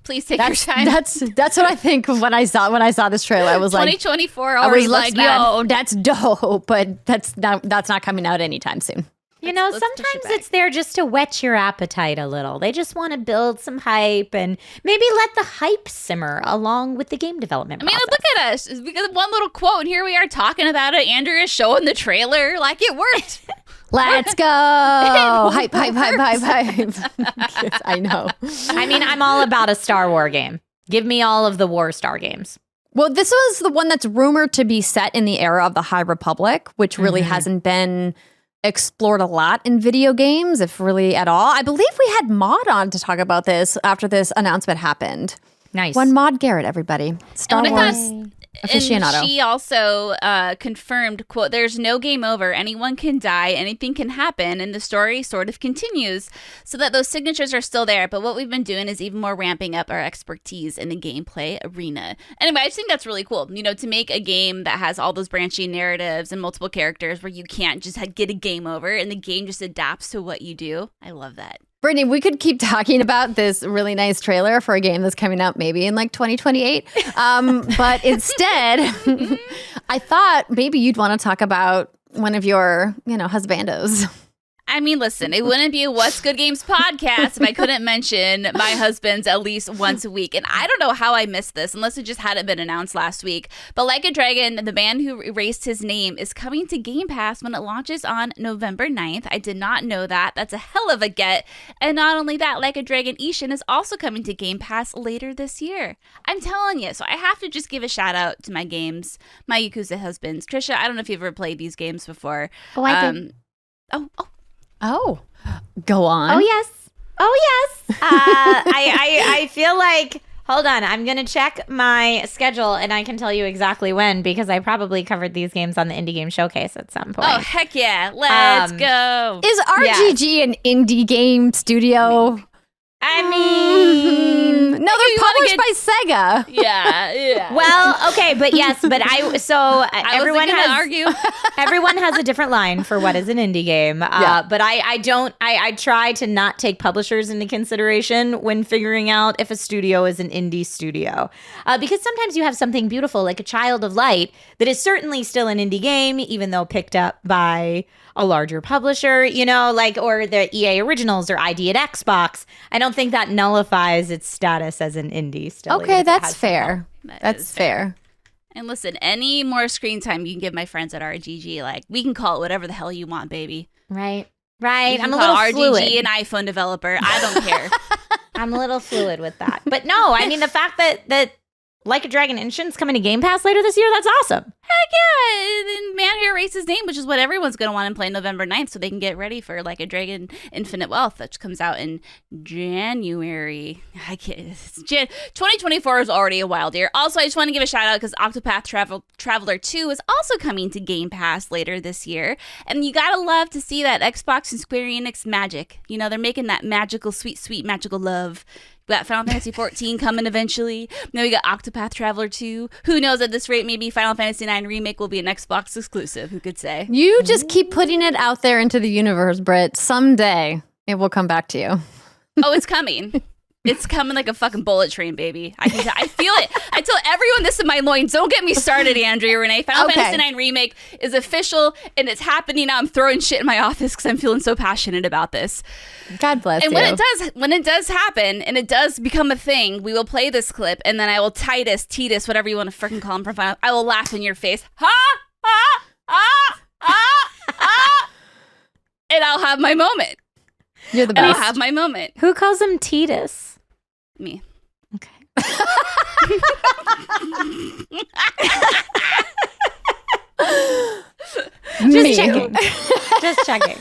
Please take your time. That's what I think when I saw this trailer. I was like, 2024. I was like, like, yo, that's dope, but that's not coming out anytime soon. You know, Let's push it sometimes back. it's there just to whet your appetite a little. They just want to build some hype and maybe let the hype simmer along with the game development I mean, process. look at us. It's because one little quote, and here we are talking about it. Andrea's showing the trailer. Like, it worked. Let's go. Hype. Yes, I know. I mean, I'm all about a Star Wars game. Give me all of the War Star games. Well, this was the one that's rumored to be set in the era of the High Republic, which really hasn't been explored a lot in video games, if really at all. I believe we had Maud on to talk about this after this announcement happened. Nice. One Maud Garrett, everybody. Star And I Wars thought- aficionado. And she also confirmed, quote, there's no game over. Anyone can die. Anything can happen. And the story sort of continues, so that those signatures are still there. But what we've been doing is even more ramping up our expertise in the gameplay arena. Anyway, I just think that's really cool. You know, to make a game that has all those branching narratives and multiple characters where you can't just get a game over and the game just adapts to what you do. I love that. Brittany, we could keep talking about this really nice trailer for a game that's coming out maybe in like 2028. But instead, I thought maybe you'd want to talk about one of your, husbandos. I mean, listen, it wouldn't be a What's Good Games podcast if I couldn't mention my husband's at least once a week. And I don't know how I missed this, unless it just hadn't been announced last week. But Like a Dragon, the band who erased his name, is coming to Game Pass when it launches on November 9th. I did not know that. That's a hell of a get. And not only that, Like a Dragon Ishin is also coming to Game Pass later this year. I'm telling you. So I have to just give a shout out to my games, my Yakuza husbands. Trisha, I don't know if you've ever played these games before. Oh, I did. Oh, go on. Oh, yes. I feel like, hold on, I'm going to check my schedule and I can tell you exactly when, because I probably covered these games on the Indie Game Showcase at some point. Oh, heck yeah. Let's go. Is RGG an indie game studio? I mean, no, they're published by Sega. Yeah. Well, okay, but yes, but everyone has argue. Everyone has a different line for what is an indie game. But I try to not take publishers into consideration when figuring out if a studio is an indie studio. Because sometimes you have something beautiful like a Child of Light that is certainly still an indie game, even though picked up by a larger publisher, or the EA Originals or ID at Xbox. I don't think that nullifies its status as an indie still. Okay, that's fair. That's fair. And listen, any more screen time you can give my friends at RGG, like, we can call it whatever the hell you want, baby. Right. I'm a little RGG an iPhone developer. I don't care. I'm a little fluid with that. But no, I mean, the fact that Like a Dragon Ishin's coming to Game Pass later this year, that's awesome. Heck yeah. And Man Who Erased His Name, which is what everyone's going to want to play November 9th, so they can get ready for Like a Dragon Infinite Wealth, which comes out in January. 2024 is already a wild year. Also, I just want to give a shout out because Octopath Traveler 2 is also coming to Game Pass later this year. And you got to love to see that Xbox and Square Enix magic. They're making that magical, sweet, sweet, magical love. We got Final Fantasy 14 coming eventually. Then we got Octopath Traveler 2. Who knows, at this rate, maybe Final Fantasy 9 Remake will be an Xbox exclusive. Who could say? You just keep putting it out there into the universe, Britt. Someday it will come back to you. Oh, it's coming. It's coming like a fucking bullet train, baby. I feel it. I tell everyone this in my loins. Don't get me started, Andrea Renee. Final Fantasy 9 Remake is official and it's happening now. I'm throwing shit in my office because I'm feeling so passionate about this. God bless you. And when it does happen and it does become a thing, we will play this clip and then I will Titus, whatever you want to freaking call him from Final. I will laugh in your face. And I'll have my moment. You're the And best. I'll have my moment. Who calls him Titus? Me. Okay. Me. Just checking.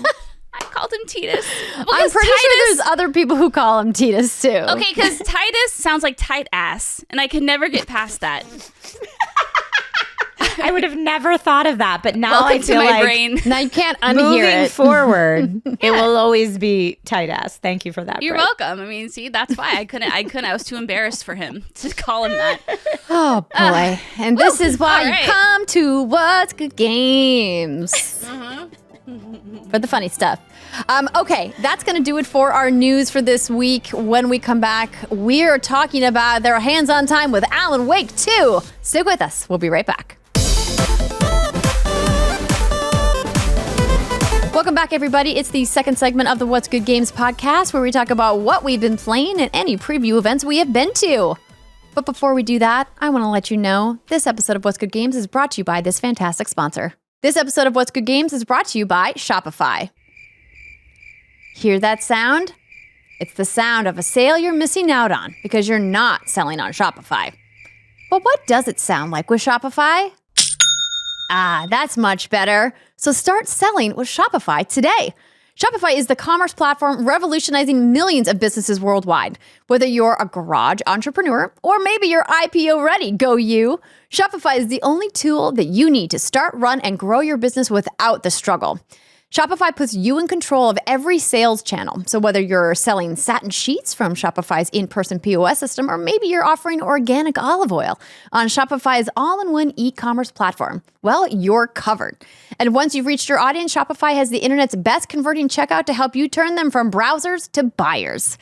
I called him Titus. I'm pretty sure there's other people who call him Titus too. Okay, because Titus sounds like tight ass, and I can never get past that. I would have never thought of that, but now Welcome I feel to my like brain. Now you can't unhear moving it. forward, it will always be tight ass. Thank you for that. You're Britt. welcome. I mean, see, that's why I couldn't. I was too embarrassed for him to call him that. Oh boy. And this is why all right. you come to What's Good Games. For the funny stuff. Okay, that's going to do it for our news for this week. When we come back, we're talking about their hands-on time with Alan Wake 2. Stick with us. We'll be right back. Welcome back, everybody. It's the second segment of the What's Good Games podcast, where we talk about what we've been playing and any preview events we have been to. But before we do that, I want to let you know this episode of What's Good Games is brought to you by this fantastic sponsor. This episode of What's Good Games is brought to you by Shopify. Hear that sound? It's the sound of a sale you're missing out on because you're not selling on Shopify. But what does it sound like with Shopify? Ah, that's much better. So start selling with Shopify today. Shopify is the commerce platform revolutionizing millions of businesses worldwide. Whether you're a garage entrepreneur or maybe you're IPO ready, go you. Shopify is the only tool that you need to start, run, and grow your business without the struggle. Shopify puts you in control of every sales channel. So whether you're selling satin sheets from Shopify's in-person POS system, or maybe you're offering organic olive oil on Shopify's all-in-one e-commerce platform, well, you're covered. And once you've reached your audience, Shopify has the internet's best converting checkout to help you turn them from browsers to buyers.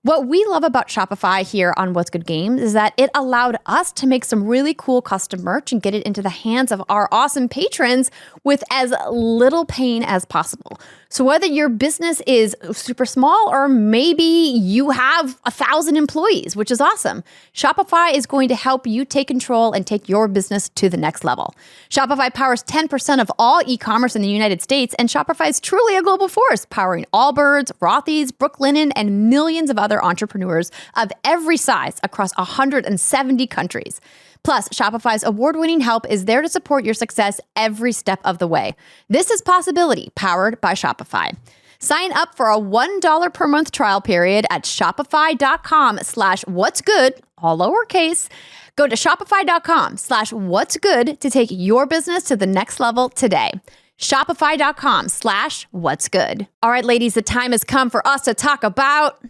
What we love about Shopify here on What's Good Games is that it allowed us to make some really cool custom merch and get it into the hands of our awesome patrons with as little pain as possible. So whether your business is super small or maybe you have 1,000 employees, which is awesome, Shopify is going to help you take control and take your business to the next level. Shopify powers 10% of all e-commerce in the United States, and Shopify is truly a global force, powering Allbirds, Rothy's, Brooklinen, and millions of other entrepreneurs of every size across 170 countries. Plus, Shopify's award-winning help is there to support your success every step of the way. This is Possibility, powered by Shopify. Sign up for a $1 per month trial period at shopify.com/what's-good, all lowercase. Go to shopify.com/what's-good to take your business to the next level today. Shopify.com/what's-good. All right, ladies, the time has come for us to talk about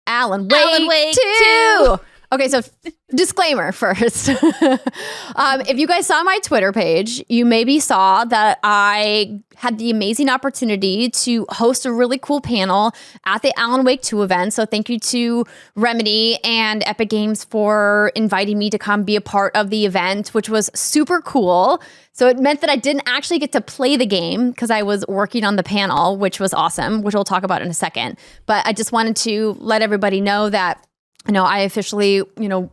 Alan Wake 2. Okay, so disclaimer first. If you guys saw my Twitter page, you maybe saw that I had the amazing opportunity to host a really cool panel at the Alan Wake 2 event. So thank you to Remedy and Epic Games for inviting me to come be a part of the event, which was super cool. So it meant that I didn't actually get to play the game because I was working on the panel, which was awesome, which we'll talk about in a second. But I just wanted to let everybody know that I officially,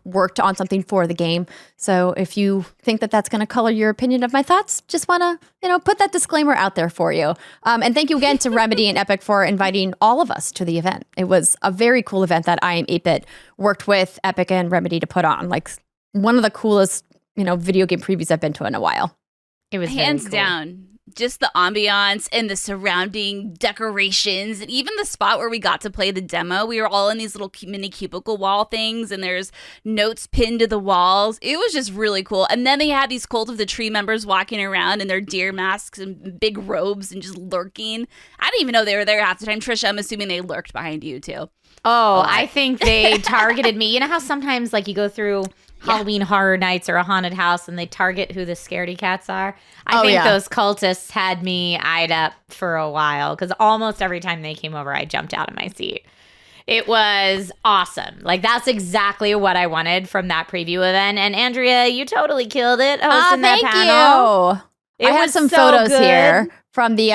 worked on something for the game. So if you think that that's going to color your opinion of my thoughts, just want to, put that disclaimer out there for you. And thank you again to Remedy and Epic for inviting all of us to the event. It was a very cool event that I Am 8-Bit worked with Epic and Remedy to put on. Like one of the coolest, video game previews I've been to in a while. It was hands cool. down. Just the ambiance and the surrounding decorations, and even the spot where we got to play the demo. We were all in these little mini cubicle wall things, and there's notes pinned to the walls. It was just really cool. And then they had these Cult of the Tree members walking around in their deer masks and big robes and just lurking. I didn't even know they were there half the time. Trisha, I'm assuming they lurked behind you too. Oh, I think they targeted me. You know how sometimes you go through Halloween Horror Nights or a haunted house and they target who the scaredy cats are? I think those cultists had me eyed up for a while because almost every time they came over, I jumped out of my seat. It was awesome. That's exactly what I wanted from that preview event. And Andrea, you totally killed it hosting that panel. I have some photos here from the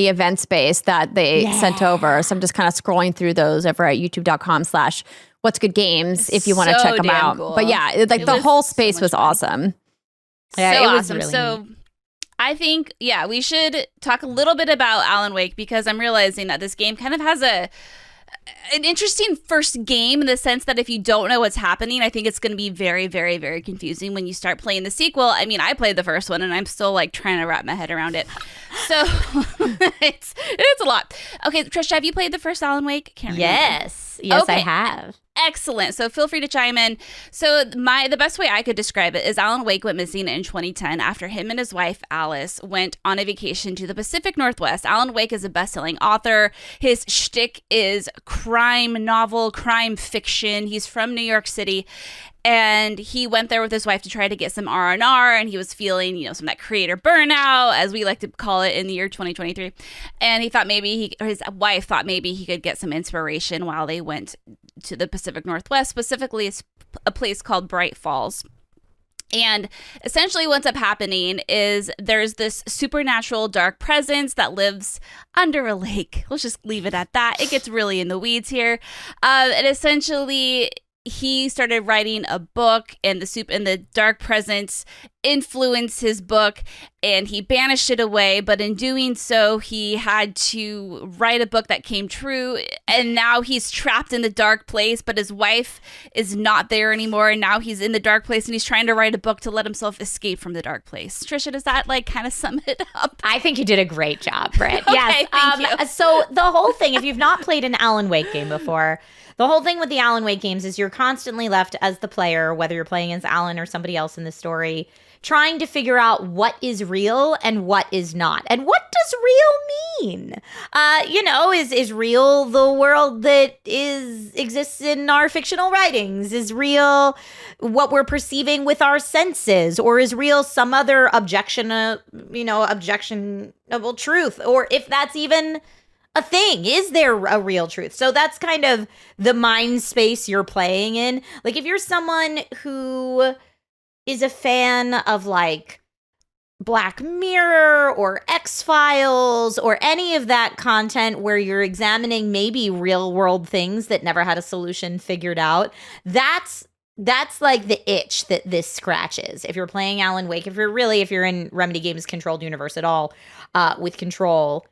event space that they sent over. So I'm just kind of scrolling through those over at youtube.com/what'sgoodgames if you want to check them out. Cool. But yeah, the whole space was awesome. Yeah, so it was awesome. Really so neat. I think, we should talk a little bit about Alan Wake because I'm realizing that this game kind of has an interesting first game in the sense that if you don't know what's happening, I think it's going to be very, very, very confusing when you start playing the sequel. I mean, I played the first one and I'm still trying to wrap my head around it. So it's a lot. Okay, Trisha, have you played the first Alan Wake? Can't remember. Yes, Okay. I have. Excellent. So feel free to chime in. So the best way I could describe it is Alan Wake went missing in 2010 after him and his wife Alice went on a vacation to the Pacific Northwest. Alan Wake is a best-selling author. His shtick is crime novel, crime fiction. He's from New York City. And he went there with his wife to try to get some R&R, and he was feeling, some of that creator burnout, as we like to call it in the year 2023. And he thought his wife thought maybe he could get some inspiration while they went to the Pacific Northwest, specifically a place called Bright Falls. And essentially what's up happening is there's this supernatural dark presence that lives under a lake. Let's just leave it at that. It gets really in the weeds here. And essentially he started writing a book, and the dark presence influenced his book, and he banished it away. But in doing so, he had to write a book that came true, and now he's trapped in the dark place. But his wife is not there anymore, and now he's in the dark place, and he's trying to write a book to let himself escape from the dark place. Trisha, does that kind of sum it up? I think you did a great job, Britt. Okay, Yes. thank you. So the whole thing, if you've not played an Alan Wake game before, the whole thing with the Alan Wake games is you're constantly left as the player, whether you're playing as Alan or somebody else in the story, trying to figure out what is real and what is not. And what does real mean? Is real the world that exists in our fictional writings? Is real what we're perceiving with our senses? Or is real some other objectionable truth? Or if that's even a thing, is there a real truth? So that's kind of the mind space you're playing in. If you're someone who is a fan of Black Mirror or X-Files or any of that content where you're examining maybe real world things that never had a solution figured out, that's like the itch that this scratches. If you're playing Alan Wake, if you're in Remedy Games' controlled universe at all, with Control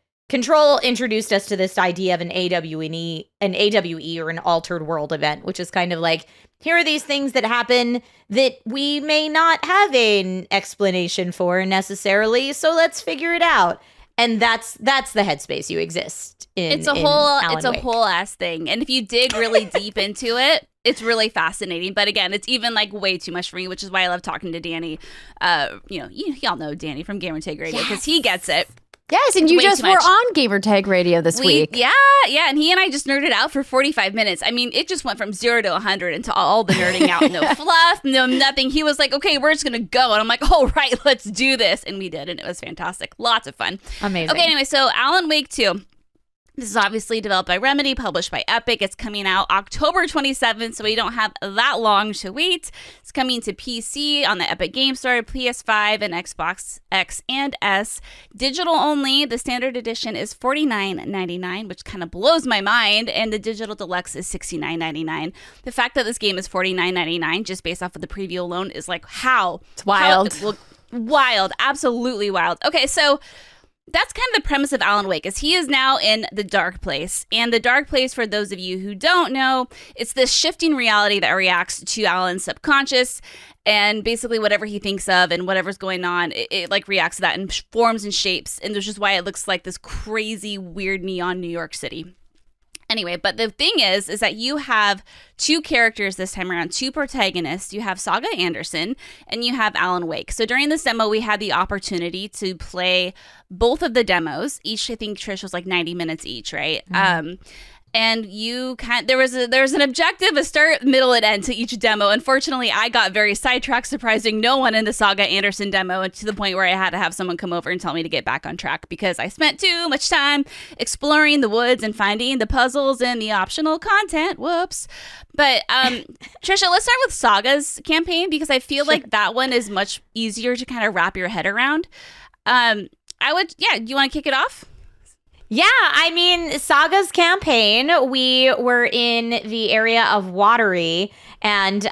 introduced us to this idea of an AWE or an altered world event, which is kind of like, here are these things that happen that we may not have an explanation for necessarily, so let's figure it out. And that's the headspace you exist in. It's a whole ass thing. And if you dig really deep into it, it's really fascinating. But again, it's even like way too much for me, which is why I love talking to Danny. Y'all know Danny from Gamertag Radio because he gets it. Yes, and you just were on Gamertag Radio this week. Yeah, and he and I just nerded out for 45 minutes. I mean, it just went from 0 to 100 into all the nerding out. No fluff, no nothing. He was like, okay, we're just going to go. And I'm like, all right, let's do this. And we did, and it was fantastic. Lots of fun. Amazing. Okay, anyway, so Alan Wake 2. This is obviously developed by Remedy, published by Epic. It's coming out October 27th, so we don't have that long to wait. It's coming to PC on the Epic Game Store, PS5, and Xbox X and S. Digital only. The standard edition is $49.99, which kind of blows my mind, and the digital deluxe is $69.99. The fact that this game is $49.99, just based off of the preview alone, is like, how? It's wild. Wild. Absolutely wild. Okay, so that's kind of the premise of Alan Wake, is he is now in the dark place. And the dark place, for those of you who don't know, it's this shifting reality that reacts to Alan's subconscious, and basically whatever he thinks of and whatever's going on, it like reacts to that and forms and shapes. And which is why it looks like this crazy, weird neon New York City. Anyway, but the thing is that you have two characters this time around, two protagonists. You have Saga Anderson and you have Alan Wake. So during this demo, we had the opportunity to play both of the demos. Each, I think, Trish, was like 90 minutes each, right? Mm-hmm. And there was an objective, a start, middle, and end to each demo. Unfortunately, I got very sidetracked, surprising no one in the Saga Anderson demo, to the point where I had to have someone come over and tell me to get back on track because I spent too much time exploring the woods and finding the puzzles and the optional content. Whoops. But Trisha, let's start with Saga's campaign because I feel like that one is much easier to kind of wrap your head around. Do you want to kick it off? Yeah, I mean, Saga's campaign, we were in the area of Watery, and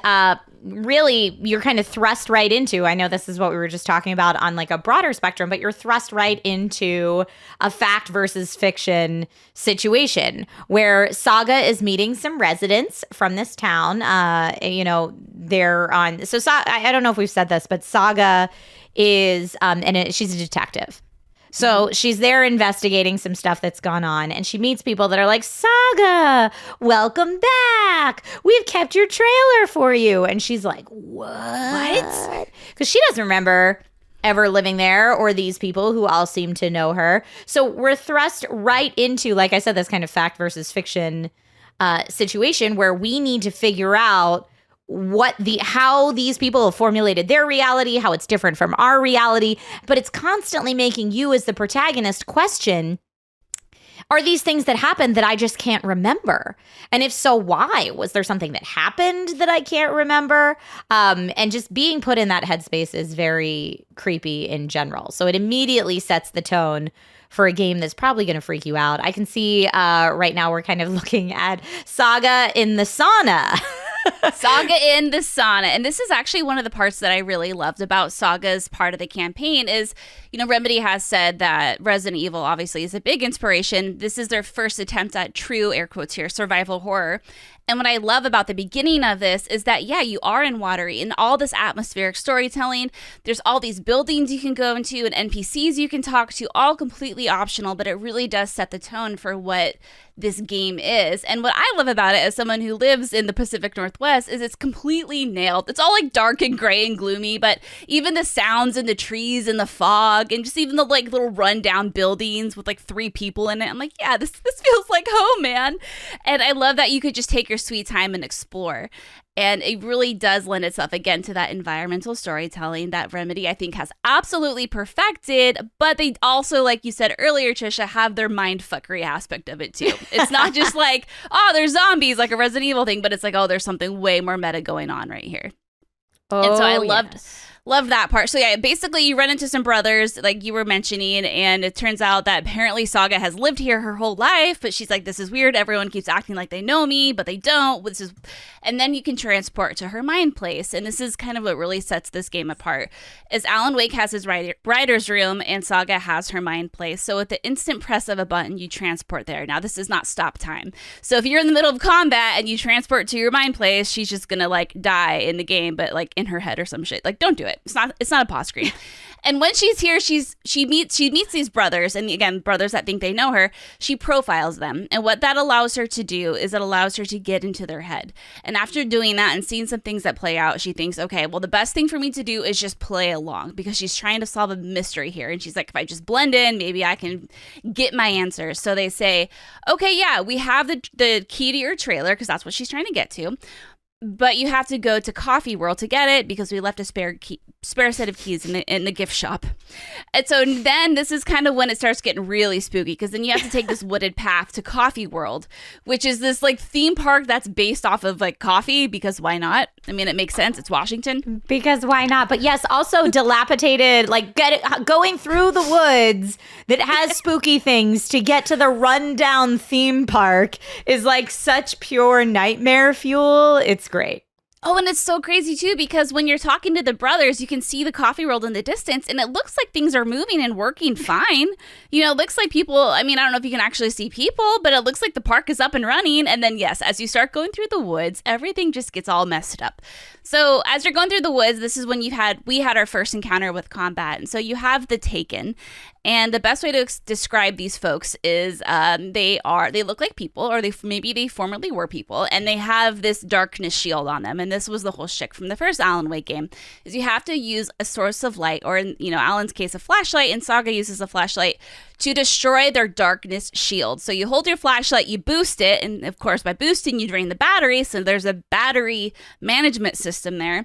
really, you're kind of thrust right into, I know this is what we were just talking about on like a broader spectrum, but you're thrust right into a fact versus fiction situation where Saga is meeting some residents from this town. They're on, so I don't know if we've said this, but Saga is, she's a detective. So she's there investigating some stuff that's gone on, and she meets people that are like, Saga, welcome back. We've kept your trailer for you. And she's like, what? Because she doesn't remember ever living there or these people who all seem to know her. So we're thrust right into, like I said, this kind of fact versus fiction situation where we need to figure out how these people have formulated their reality, how it's different from our reality, but it's constantly making you as the protagonist question, are these things that happened that I just can't remember? And if so, why? Was there something that happened that I can't remember? And just being put in that headspace is very creepy in general. So it immediately sets the tone for a game that's probably going to freak you out. I can see right now we're kind of looking at Saga in the sauna. Saga in the sauna. And this is actually one of the parts that I really loved about Saga's part of the campaign is, Remedy has said that Resident Evil obviously is a big inspiration. This is their first attempt at true, air quotes here, survival horror. And what I love about the beginning of this is that, you are in Watery, in all this atmospheric storytelling. There's all these buildings you can go into and NPCs you can talk to, all completely optional, but it really does set the tone for what this game is. And what I love about it as someone who lives in the Pacific Northwest is it's completely nailed. It's all like dark and gray and gloomy, but even the sounds and the trees and the fog and just even the like little rundown buildings with like 3 people in it. I'm like, this feels like home, man. And I love that you could just take your sweet time and explore. And it really does lend itself, again, to that environmental storytelling that Remedy, I think, has absolutely perfected. But they also, like you said earlier, Trisha, have their mindfuckery aspect of it, too. It's not just like, there's zombies, like a Resident Evil thing, but it's like, there's something way more meta going on right here. And so I Love that part. So yeah, basically you run into some brothers like you were mentioning, and it turns out that apparently Saga has lived here her whole life, but she's like, this is weird. Everyone keeps acting like they know me, but they don't. And then you can transport to her mind place. And this is kind of what really sets this game apart, is Alan Wake has his writer's room and Saga has her mind place. So with the instant press of a button, you transport there. Now this is not stop time. So if you're in the middle of combat and you transport to your mind place, she's just gonna like die in the game, but like in her head or some shit. Like, don't do it. It's not a pause screen. And when she's here, she meets these brothers, and again, brothers that think they know her. She profiles them, and what that allows her to do is it allows her to get into their head. And after doing that and seeing some things that play out, she thinks, okay, well, the best thing for me to do is just play along, because she's trying to solve a mystery here. And she's like, if I just blend in, maybe I can get my answers. So they say, okay, yeah, we have the key to your trailer, because that's what she's trying to get to. But you have to go to Coffee World to get it, because we left a spare set of keys in the gift shop. And so then this is kind of when it starts getting really spooky, because then you have to take this wooded path to Coffee World, which is this like theme park that's based off of like coffee, because why not? I mean, it makes sense. It's Washington. Because why not? But yes, also dilapidated, like going through the woods that has spooky things to get to the rundown theme park is like such pure nightmare fuel. It's great. Oh, and it's so crazy, too, because when you're talking to the brothers, you can see the Coffee World in the distance, and it looks like things are moving and working fine. You know, it looks like people, I mean, I don't know if you can actually see people, but it looks like the park is up and running. And then, yes, as you start going through the woods, everything just gets all messed up. So as you're going through the woods, this is when we had our first encounter with combat. And so you have the Taken. And the best way to describe these folks is they look like people, or maybe they formerly were people, and they have this darkness shield on them. And this was the whole shtick from the first Alan Wake game, is you have to use a source of light, or in Alan's case, a flashlight, and Saga uses a flashlight to destroy their darkness shield. So you hold your flashlight, you boost it, and of course by boosting you drain the battery, so there's a battery management system there.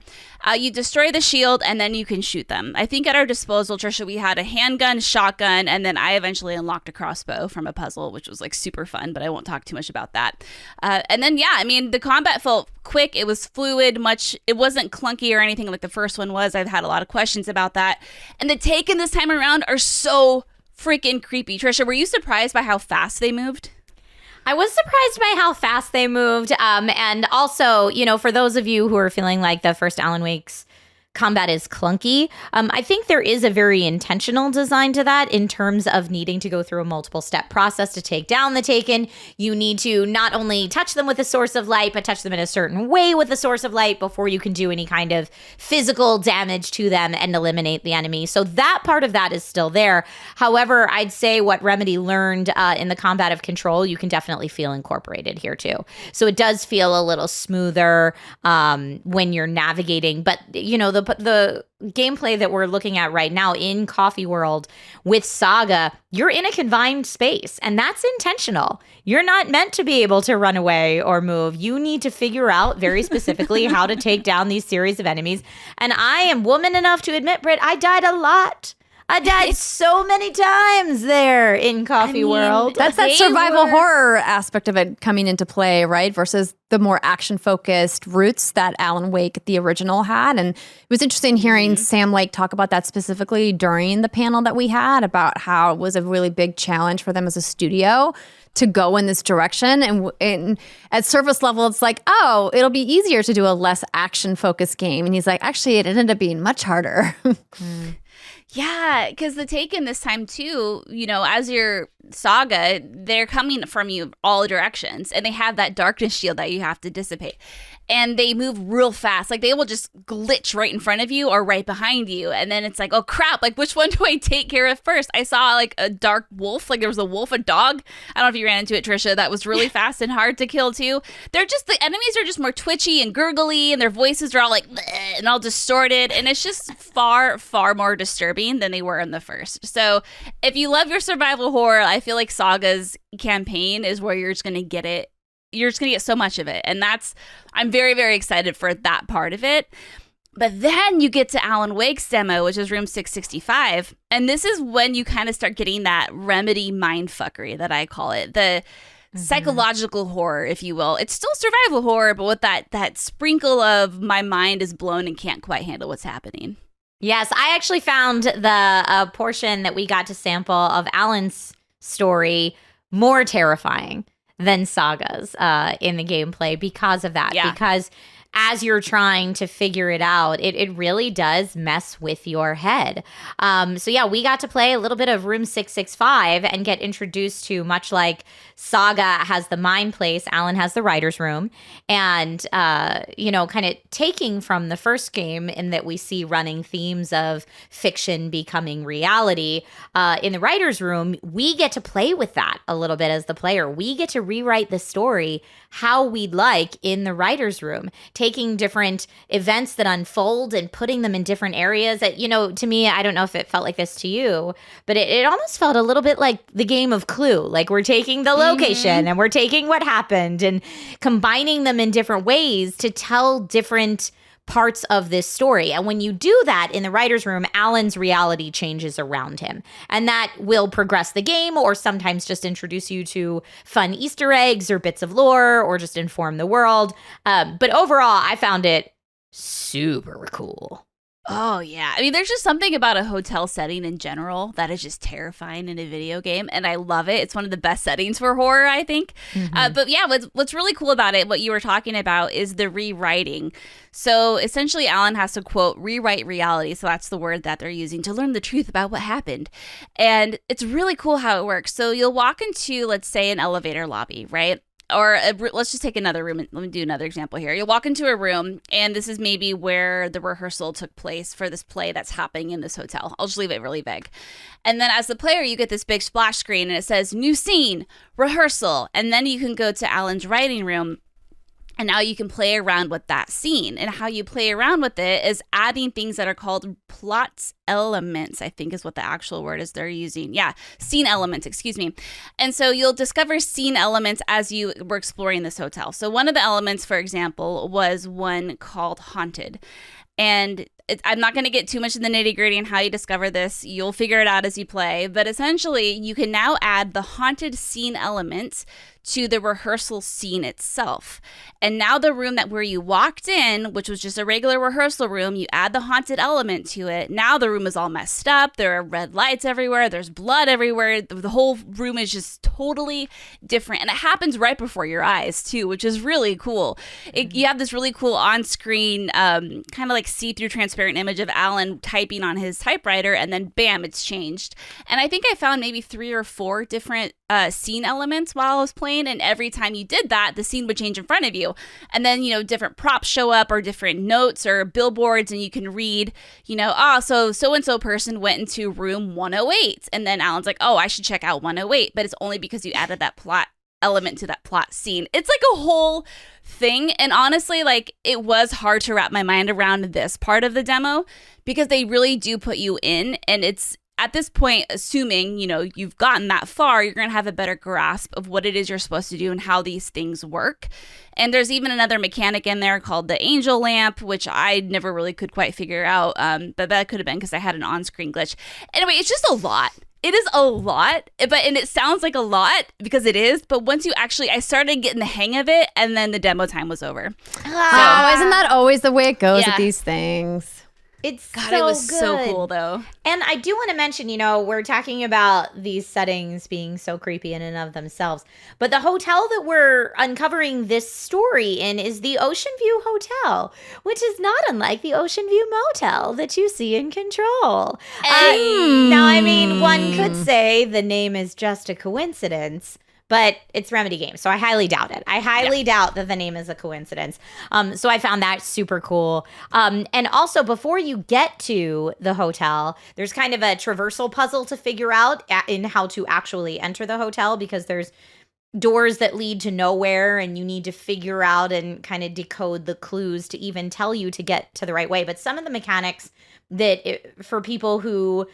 You destroy the shield, and then you can shoot them. I think at our disposal, Trisha, we had a handgun, shotgun, and then I eventually unlocked a crossbow from a puzzle, which was like super fun, but I won't talk too much about that. And then, yeah, I mean, the combat felt quick. It was fluid, it wasn't clunky or anything like the first one was. I've had a lot of questions about that. And the Taken this time around are so freaking creepy. Trisha, were you surprised by how fast they moved? I was surprised by how fast they moved. And also, for those of you who are feeling like the first Alan Wake's combat is clunky, I think there is a very intentional design to that in terms of needing to go through a multiple step process to take down the Taken. You need to not only touch them with a source of light, but touch them in a certain way with a source of light before you can do any kind of physical damage to them and eliminate the enemy. So that part of that is still there. However, I'd say what Remedy learned in the combat of Control, you can definitely feel incorporated here too. So it does feel a little smoother when you're navigating, but the gameplay that we're looking at right now in Coffee World with Saga, you're in a confined space, and that's intentional. You're not meant to be able to run away or move. You need to figure out very specifically how to take down these series of enemies. And I am woman enough to admit, Britt, I died a lot. I died so many times there in Coffee World. That's that survival horror aspect of it coming into play, right? Versus the more action-focused roots that Alan Wake, the original, had. And it was interesting hearing Sam Lake talk about that specifically during the panel that we had about how it was a really big challenge for them as a studio to go in this direction. And at surface level, it's like, oh, it'll be easier to do a less action-focused game. And he's like, actually, it ended up being much harder. Yeah, because the Taken this time too, as your Saga, they're coming from you all directions, and they have that darkness shield that you have to dissipate. And they move real fast. Like, they will just glitch right in front of you or right behind you. And then it's like, oh, crap. Like, which one do I take care of first? I saw, like, a dark wolf. Like, there was a wolf, a dog. I don't know if you ran into it, Trisha. That was really fast and hard to kill, too. The enemies are just more twitchy and gurgly, and their voices are all, like, bleh, and all distorted. And it's just far, far more disturbing than they were in the first. So if you love your survival horror, I feel like Saga's campaign is where you're just going to get it. You're just going to get so much of it. And I'm very, very excited for that part of it. But then you get to Alan Wake's demo, which is room 665. And this is when you kind of start getting that Remedy mindfuckery that I call it. The psychological horror, if you will. It's still survival horror, but with that sprinkle of my mind is blown and can't quite handle what's happening. Yes, I actually found the portion that we got to sample of Alan's story more terrifying than Saga's in the gameplay because of that. Yeah. Because as you're trying to figure it out, it really does mess with your head. So yeah, we got to play a little bit of Room 665 and get introduced to, much like Saga has the mind place, Alan has the writer's room. And, kind of taking from the first game in that we see running themes of fiction becoming reality. In the writer's room, we get to play with that a little bit as the player. We get to rewrite the story how we'd like in the writer's room, taking different events that unfold and putting them in different areas. That, to me, I don't know if it felt like this to you, but it almost felt a little bit like the game of Clue. Like we're taking the location and we're taking what happened and combining them in different ways to tell different parts of this story. And when you do that in the writer's room, Alan's reality changes around him. And that will progress the game, or sometimes just introduce you to fun Easter eggs or bits of lore, or just inform the world. But overall, I found it super cool. Oh, yeah. I mean, there's just something about a hotel setting in general that is just terrifying in a video game, and I love it. It's one of the best settings for horror, I think. But yeah, what's really cool about it, what you were talking about, is the rewriting. So essentially, Alan has to, quote, rewrite reality. So that's the word that they're using to learn the truth about what happened. And it's really cool how it works. So you'll walk into, let's say, an elevator lobby, right? Or let's just take another room. Let me do another example here. You'll walk into a room, and this is maybe where the rehearsal took place for this play that's happening in this hotel. I'll just leave it really vague. And then as the player, you get this big splash screen, and it says, new scene, rehearsal. And then you can go to Alan's writing room, and now you can play around with that scene. And how you play around with it is adding things that are called plot elements, I think is what the actual word is they're using. Yeah, scene elements, excuse me. And so you'll discover scene elements as you were exploring this hotel. So one of the elements, for example, was one called Haunted. And I'm not going to get too much in the nitty gritty on how you discover this. You'll figure it out as you play. But essentially, you can now add the haunted scene elements to the rehearsal scene itself. And now the room where you walked in, which was just a regular rehearsal room, you add the haunted element to it. Now the room is all messed up. There are red lights everywhere. There's blood everywhere. The whole room is just totally different. And it happens right before your eyes, too, which is really cool. You have this really cool on-screen, kind of like see-through transparent image of Alan typing on his typewriter, and then bam, it's changed. And I think I found maybe 3 or 4 different scene elements while I was playing, and every time you did that, the scene would change in front of you. And then, different props show up, or different notes or billboards, and you can read, so-and-so person went into room 108. And then Alan's like, oh, I should check out 108. But it's only because you added that plot element to that plot scene. It's like a whole thing. And honestly, it was hard to wrap my mind around this part of the demo, because they really do put you in, and it's at this point, assuming, you've gotten that far, you're going to have a better grasp of what it is you're supposed to do and how these things work. And there's even another mechanic in there called the angel lamp, which I never really could quite figure out. But that could have been because I had an on-screen glitch. Anyway, it's just a lot. It is a lot, and it sounds like a lot because it is. But once I started getting the hang of it, and then the demo time was over. Oh, isn't that always the way it goes with these things? It's God, so it was good. so cool, though. And I do want to mention, we're talking about these settings being so creepy in and of themselves. But the hotel that we're uncovering this story in is the Ocean View Hotel, which is not unlike the Ocean View Motel that you see in Control. Now, I mean, one could say the name is just a coincidence, but it's Remedy Games, so I highly doubt it. I highly doubt that the name is a coincidence. So I found that super cool. And also, before you get to the hotel, there's kind of a traversal puzzle to figure out in how to actually enter the hotel, because there's doors that lead to nowhere, and you need to figure out and kind of decode the clues to even tell you to get to the right way. But some of the mechanics for people who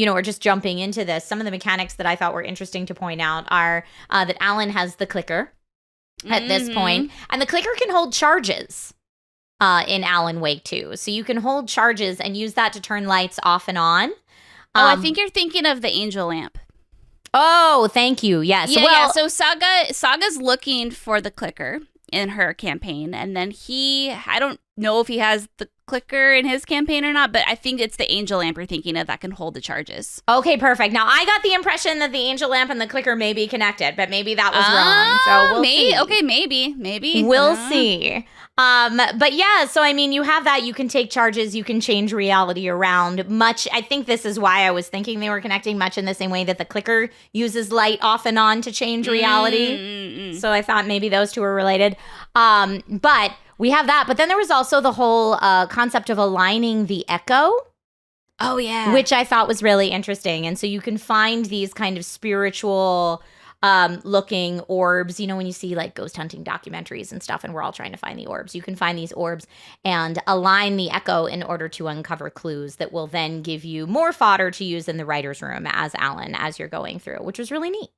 are just jumping into this, some of the mechanics that I thought were interesting to point out are that Alan has the clicker at this point, and the clicker can hold charges in Alan Wake 2. So you can hold charges and use that to turn lights off and on. I think you're thinking of the angel lamp. Oh, thank you. Yes. Yeah, So Saga's looking for the clicker in her campaign, and then I don't know if he has the clicker in his campaign or not, but I think it's the angel lamp you're thinking of that can hold the charges. Okay, perfect. Now, I got the impression that the angel lamp and the clicker may be connected, but maybe that was wrong. So we'll see. Okay, maybe. We'll see. But yeah, so I mean, you have that. You can take charges. You can change reality around. I think this is why I was thinking they were connecting, much in the same way that the clicker uses light off and on to change reality. So I thought maybe those two were related. But we have that. But then there was also the whole concept of aligning the echo. Oh, yeah. Which I thought was really interesting. And so you can find these kind of spiritual looking orbs, you know, when you see like ghost hunting documentaries and stuff, and we're all trying to find the orbs, you can find these orbs and align the echo in order to uncover clues that will then give you more fodder to use in the writer's room as Alan, as you're going through, which was really neat.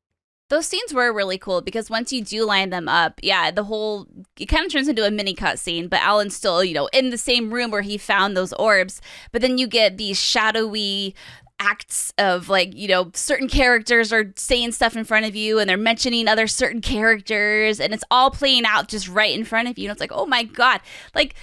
Those scenes were really cool because once you do line them up, it kind of turns into a mini cutscene, but Alan's still, you know, in the same room where he found those orbs. But then you get these shadowy acts of, like, you know, certain characters are saying stuff in front of you and they're mentioning other certain characters, and it's all playing out just right in front of you. And it's like, oh my God. Like,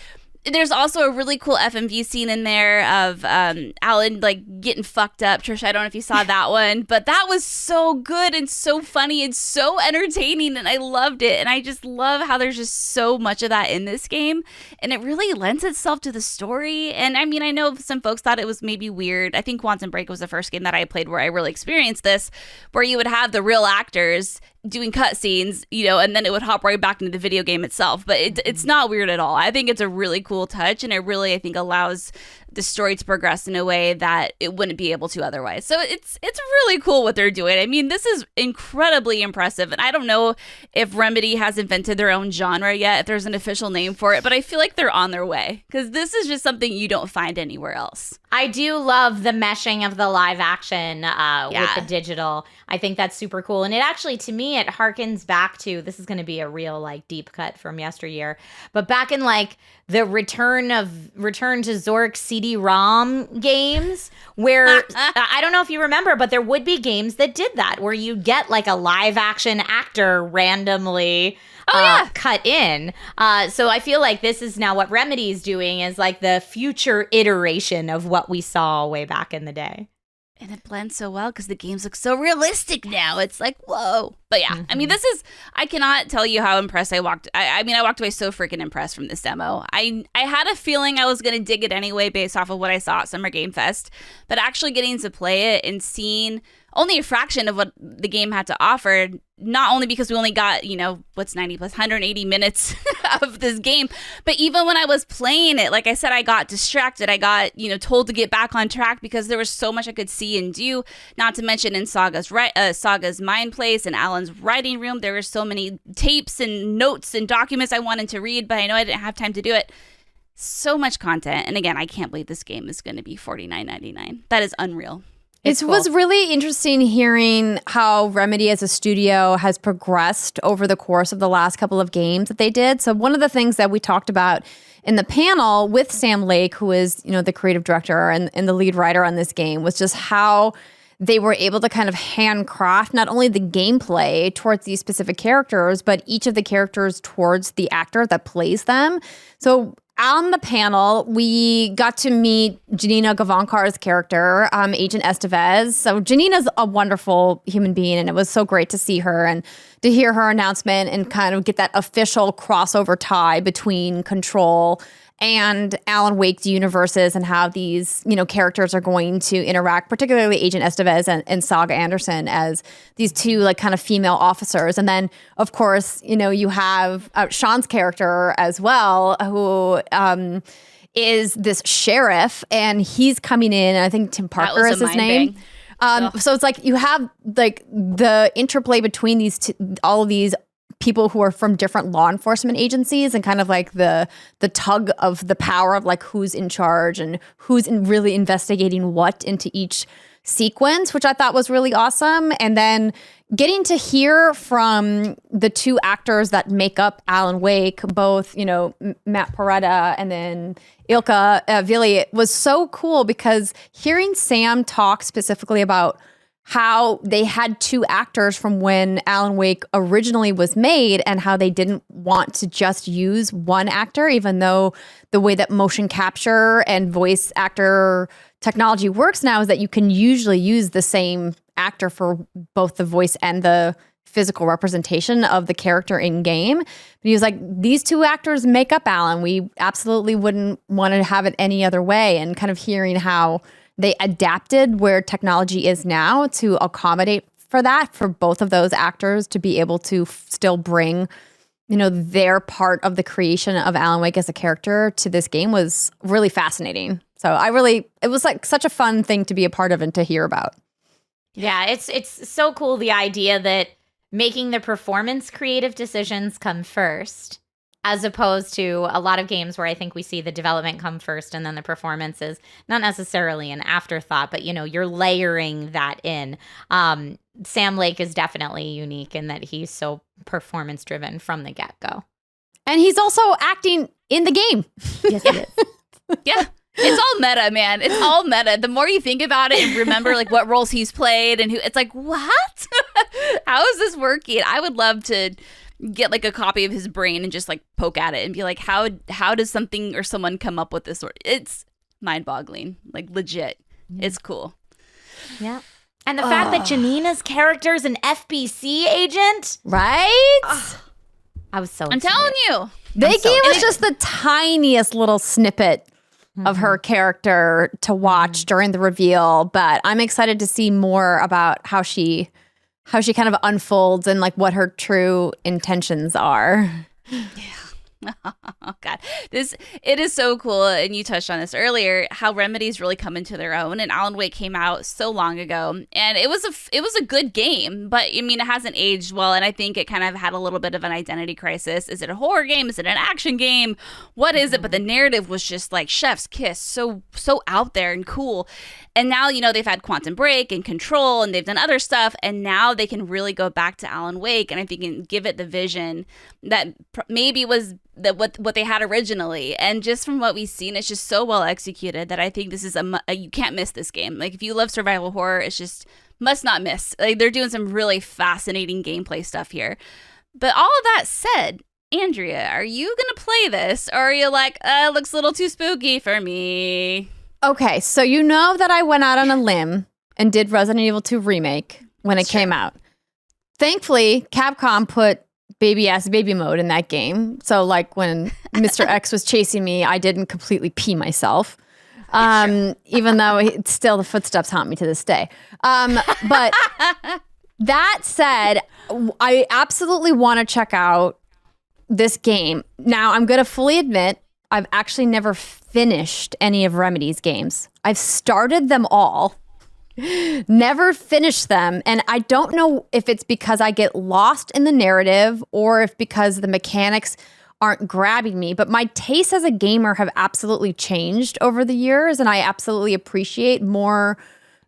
there's also a really cool FMV scene in there of Alan, like, getting fucked up. Trisha, I don't know if you saw that one, but that was so good and so funny and so entertaining, and I loved it. And I just love how there's just so much of that in this game, and it really lends itself to the story. And I mean, I know some folks thought it was maybe weird. I think Quantum Break was the first game that I played where I really experienced this, where you would have the real actors doing cutscenes, you know, and then it would hop right back into the video game itself. But it's not weird at all. I think it's a really cool touch, and it really, I think, allows the story to progress in a way that it wouldn't be able to otherwise. So it's really cool what they're doing. I mean, this is incredibly impressive, and I don't know if Remedy has invented their own genre yet, if there's an official name for it, but I feel like they're on their way, because this is just something you don't find anywhere else. I do love the meshing of the live action with the digital. I think that's super cool. And it actually, to me, it harkens back to, this is going to be a real, like, deep cut from yesteryear, but back in, like, the Return to Zork CD-ROM games, where I don't know if you remember, but there would be games that did that, where you get, like, a live action actor randomly cut in. So I feel like this is now what Remedy's doing, is like the future iteration of what we saw way back in the day. And it blends so well because the games look so realistic now. It's like, whoa. But yeah, I mean, I cannot tell you how impressed I walked. I walked away so freaking impressed from this demo. I had a feeling I was going to dig it anyway based off of what I saw at Summer Game Fest. But actually getting to play it and seeing only a fraction of what the game had to offer, not only because we only got, you know, what's 90 plus 180 minutes of this game, but even when I was playing it, like I said, I got distracted. I got, you know, told to get back on track because there was so much I could see and do, not to mention in Saga's mind place and Alan's writing room, there were so many tapes and notes and documents I wanted to read, but I know I didn't have time to do it. So much content. And again, I can't believe this game is going to be $49.99. That is unreal. It was really interesting hearing how Remedy as a studio has progressed over the course of the last couple of games that they did. So one of the things that we talked about in the panel with Sam Lake, who is, you know, the creative director and the lead writer on this game, was just how they were able to kind of handcraft not only the gameplay towards these specific characters, but each of the characters towards the actor that plays them. So on the panel, we got to meet Janina Gavankar's character, Agent Estevez. So Janina's a wonderful human being, and it was so great to see her and to hear her announcement and kind of get that official crossover tie between Control and Alan Wake's universes and how these, you know, characters are going to interact, particularly Agent Estevez and Saga Anderson as these two, like, kind of female officers. And then, of course, you know, you have Sean's character as well, who is this sheriff, and he's coming in, and I think Tim Parker is his name. So it's like you have, like, the interplay between these all of these people who are from different law enforcement agencies, and kind of like the tug of the power of, like, who's in charge and who's really investigating what into each sequence, which I thought was really awesome. And then getting to hear from the two actors that make up Alan Wake, both, you know, Matt Porretta and then Ilka Vili, was so cool, because hearing Sam talk specifically about how they had two actors from when Alan Wake originally was made and how they didn't want to just use one actor, even though the way that motion capture and voice actor technology works now is that you can usually use the same actor for both the voice and the physical representation of the character in game. But he was like, these two actors make up Alan. We absolutely wouldn't want to have it any other way. And kind of hearing how they adapted where technology is now to accommodate for that, for both of those actors to be able to still bring, their part of the creation of Alan Wake as a character to this game was really fascinating. So it was like such a fun thing to be a part of and to hear about. Yeah, it's so cool, the idea that making the performance creative decisions come first, as opposed to a lot of games where I think we see the development come first and then the performance is not necessarily an afterthought, but you're layering that in. Sam Lake is definitely unique in that he's so performance driven from the get-go. And he's also acting in the game. Yes, he is. Yeah. It's all meta, man. It's all meta. The more you think about it and remember like what roles he's played and who, it's like, what? How is this working? I would love to get like a copy of his brain and just like poke at it and be like, how does something or someone come up with this? It's mind-boggling, like legit. It's cool. Yeah. And the fact that Janina's character is an FBC agent, right? I was so I'm excited. telling you. They gave us just the tiniest little snippet of her character to watch during the reveal, but I'm excited to see more about how she kind of unfolds and like what her true intentions are. Oh God, it is so cool, and you touched on this earlier. How Remedy's really come into their own, and Alan Wake came out so long ago, and it was a good game, but I mean it hasn't aged well, and I think it kind of had a little bit of an identity crisis. Is it a horror game? Is it an action game? What is it? But the narrative was just like chef's kiss, so out there and cool. And now they've had Quantum Break and Control, and they've done other stuff, and now they can really go back to Alan Wake, and I think and give it the vision that maybe was what they had originally. And just from what we've seen, it's just so well executed that I think this is you can't miss this game. Like if you love survival horror, it's just must not miss. Like they're doing some really fascinating gameplay stuff here. But all of that said, Andrea, are you gonna play this, or are you like, it looks a little too spooky for me? Okay, so that I went out on a limb and did Resident Evil 2 Remake when it came out. Thankfully, Capcom put baby mode in that game. So like when Mr. X was chasing me, I didn't completely pee myself. Even though still the footsteps haunt me to this day. But that said, I absolutely want to check out this game. Now, I'm going to fully admit, I've actually never finished any of Remedy's games. I've started them all, never finished them. And I don't know if it's because I get lost in the narrative or if because the mechanics aren't grabbing me. But my tastes as a gamer have absolutely changed over the years. And I absolutely appreciate more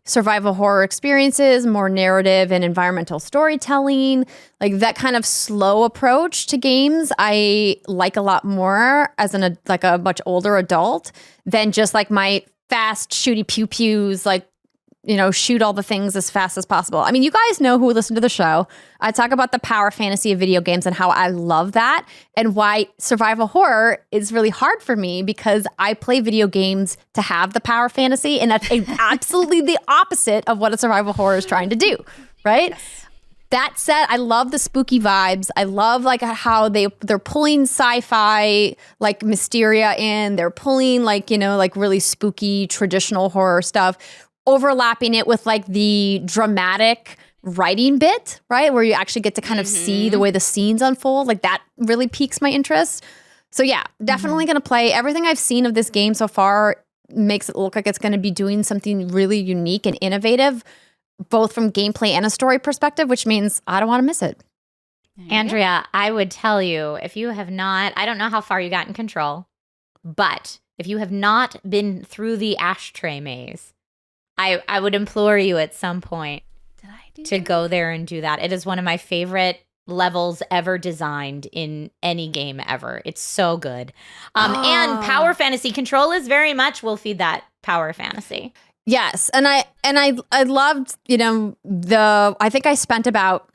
survival horror experiences, more narrative and environmental storytelling, like that kind of slow approach to games. I like a lot more as a much older adult than just like my fast shooty pew pews, like, shoot all the things as fast as possible. I mean, you guys know who listen to the show. I talk about the power fantasy of video games and how I love that and why survival horror is really hard for me because I play video games to have the power fantasy, and that's absolutely the opposite of what a survival horror is trying to do, right? Yes. That said, I love the spooky vibes. I love like how they're pulling sci-fi like Mysteria in. They're pulling like really spooky traditional horror stuff, overlapping it with like the dramatic writing bit, right? Where you actually get to kind of see the way the scenes unfold. Like that really piques my interest. So yeah, definitely going to play. Everything I've seen of this game so far makes it look like it's going to be doing something really unique and innovative, both from gameplay and a story perspective, which means I don't want to miss it. Andrea, I would tell you, if you have not, I don't know how far you got in Control, but if you have not been through the ashtray maze, I would implore you at some point to go there and do that. It is one of my favorite levels ever designed in any game ever. It's so good. And power fantasy Control is very much will feed that power fantasy. Yes, and I loved, I think I spent about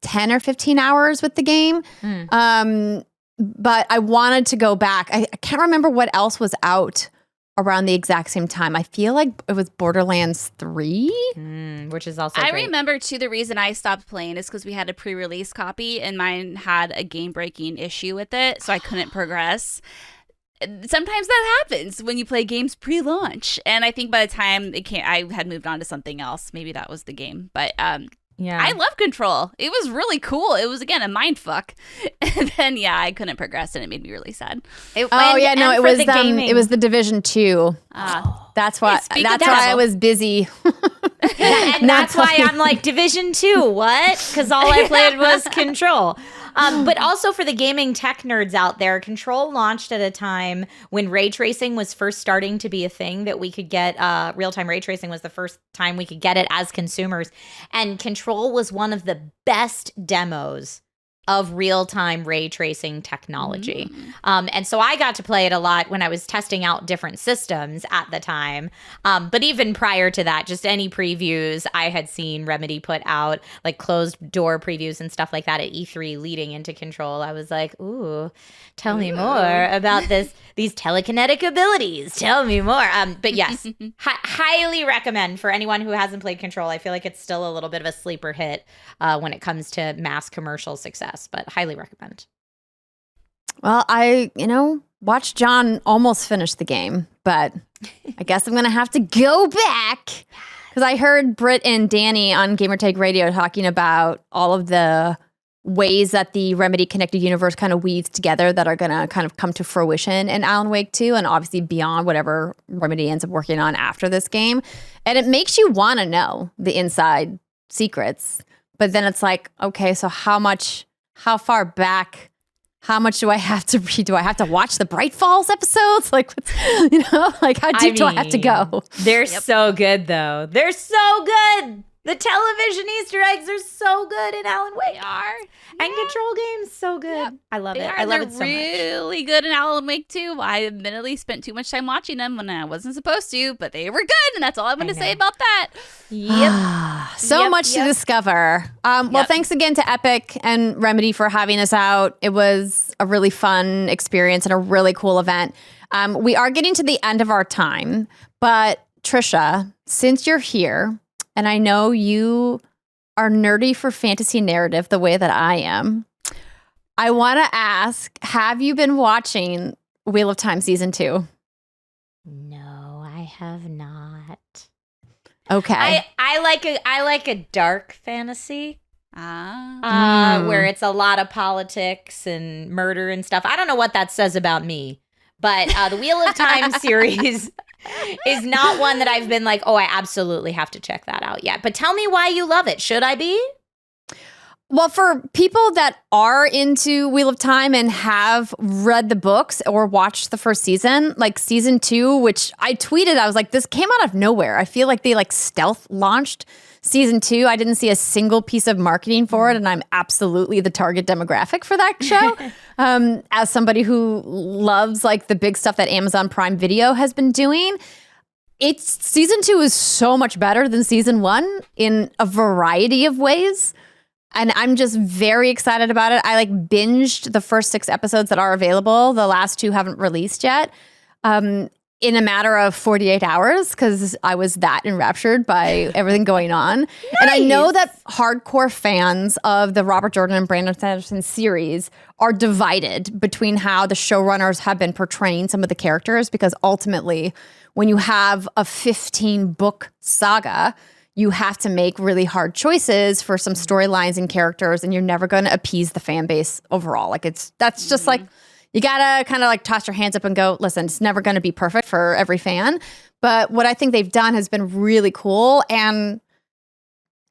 10 or 15 hours with the game. But I wanted to go back. I can't remember what else was out around the exact same time. I feel like it was Borderlands 3. Which is also I great. remember, too, the reason I stopped playing is because we had a pre-release copy and mine had a game-breaking issue with it, so I couldn't progress. Sometimes that happens when you play games pre-launch. And I think by the time I had moved on to something else. Maybe that was the game. But Yeah. I love Control. It was really cool. It was, again, a mind fuck. And then, I couldn't progress, and it made me really sad. It was the Division 2. That's why. That's why I was busy. And that's why I'm like, Division 2, what? Because all I played was Control. But also for the gaming tech nerds out there, Control launched at a time when ray tracing was first starting to be a thing that we could get. Real-time ray tracing was the first time we could get it as consumers. And Control was one of the best demos of real-time ray tracing technology. And so I got to play it a lot when I was testing out different systems at the time. But even prior to that, just any previews I had seen Remedy put out, like closed door previews and stuff like that at E3 leading into Control, I was like, ooh, tell me more about these telekinetic abilities. Tell me more. But yes, highly recommend for anyone who hasn't played Control. I feel like it's still a little bit of a sleeper hit when it comes to mass commercial success, but highly recommend. Well, I watched John almost finish the game, but I guess I'm going to have to go back because I heard Britt and Danny on Gamertag Radio talking about all of the ways that the Remedy Connected Universe kind of weaves together that are going to kind of come to fruition in Alan Wake 2 and obviously beyond whatever Remedy ends up working on after this game. And it makes you want to know the inside secrets. But then it's like, okay, so how far back, how much do I have to read? Do I have to watch the Bright Falls episodes? Like, how deep do I have to go? They're so good, though. They're so good. The television Easter eggs are so good in Alan Wake. They are. And Control games, so good. Yep. I love it. I love it so much. They're really good in Alan Wake 2. I admittedly spent too much time watching them when I wasn't supposed to, but they were good, and that's all I'm going to say about that. Yep. So much to discover. Well, thanks again to Epic and Remedy for having us out. It was a really fun experience and a really cool event. We are getting to the end of our time, but Trisha, since you're here, and I know you are nerdy for fantasy narrative the way that I am, I want to ask, have you been watching Wheel of Time Season 2? No, I have not. Okay. I like a dark fantasy. Where it's a lot of politics and murder and stuff. I don't know what that says about me, but the Wheel of Time series is not one that I've been like, oh, I absolutely have to check that out yet. But tell me why you love it. Should I be? Well, for people that are into Wheel of Time and have read the books or watched the first season, like season 2, which I tweeted, I was like, this came out of nowhere. I feel like they stealth launched season 2. I didn't see a single piece of marketing for it, and I'm absolutely the target demographic for that show. As somebody who loves the big stuff that Amazon Prime Video has been doing, season 2 is so much better than season 1 in a variety of ways. And I'm just very excited about it. I binged the first 6 episodes that are available. The last 2 haven't released yet. In a matter of 48 hours, because I was that enraptured by everything going on. Nice. And I know that hardcore fans of the Robert Jordan and Brandon Sanderson series are divided between how the showrunners have been portraying some of the characters, because ultimately, when you have a 15-book saga, you have to make really hard choices for some storylines and characters, and you're never going to appease the fan base overall. That's just you gotta kind of toss your hands up and go, listen, it's never going to be perfect for every fan. But what I think they've done has been really cool. And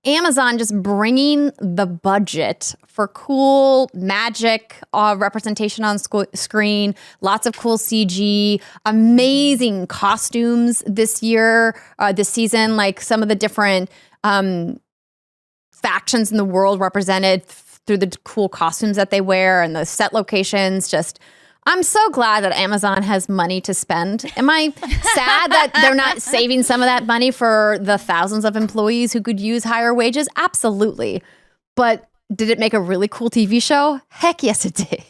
Amazon just bringing the budget for cool magic representation on screen, lots of cool CG, amazing costumes this season, some of the different factions in the world represented through the cool costumes that they wear and the set locations, just I'm so glad that Amazon has money to spend. Am I sad that they're not saving some of that money for the thousands of employees who could use higher wages? Absolutely. But did it make a really cool TV show? Heck yes, it did.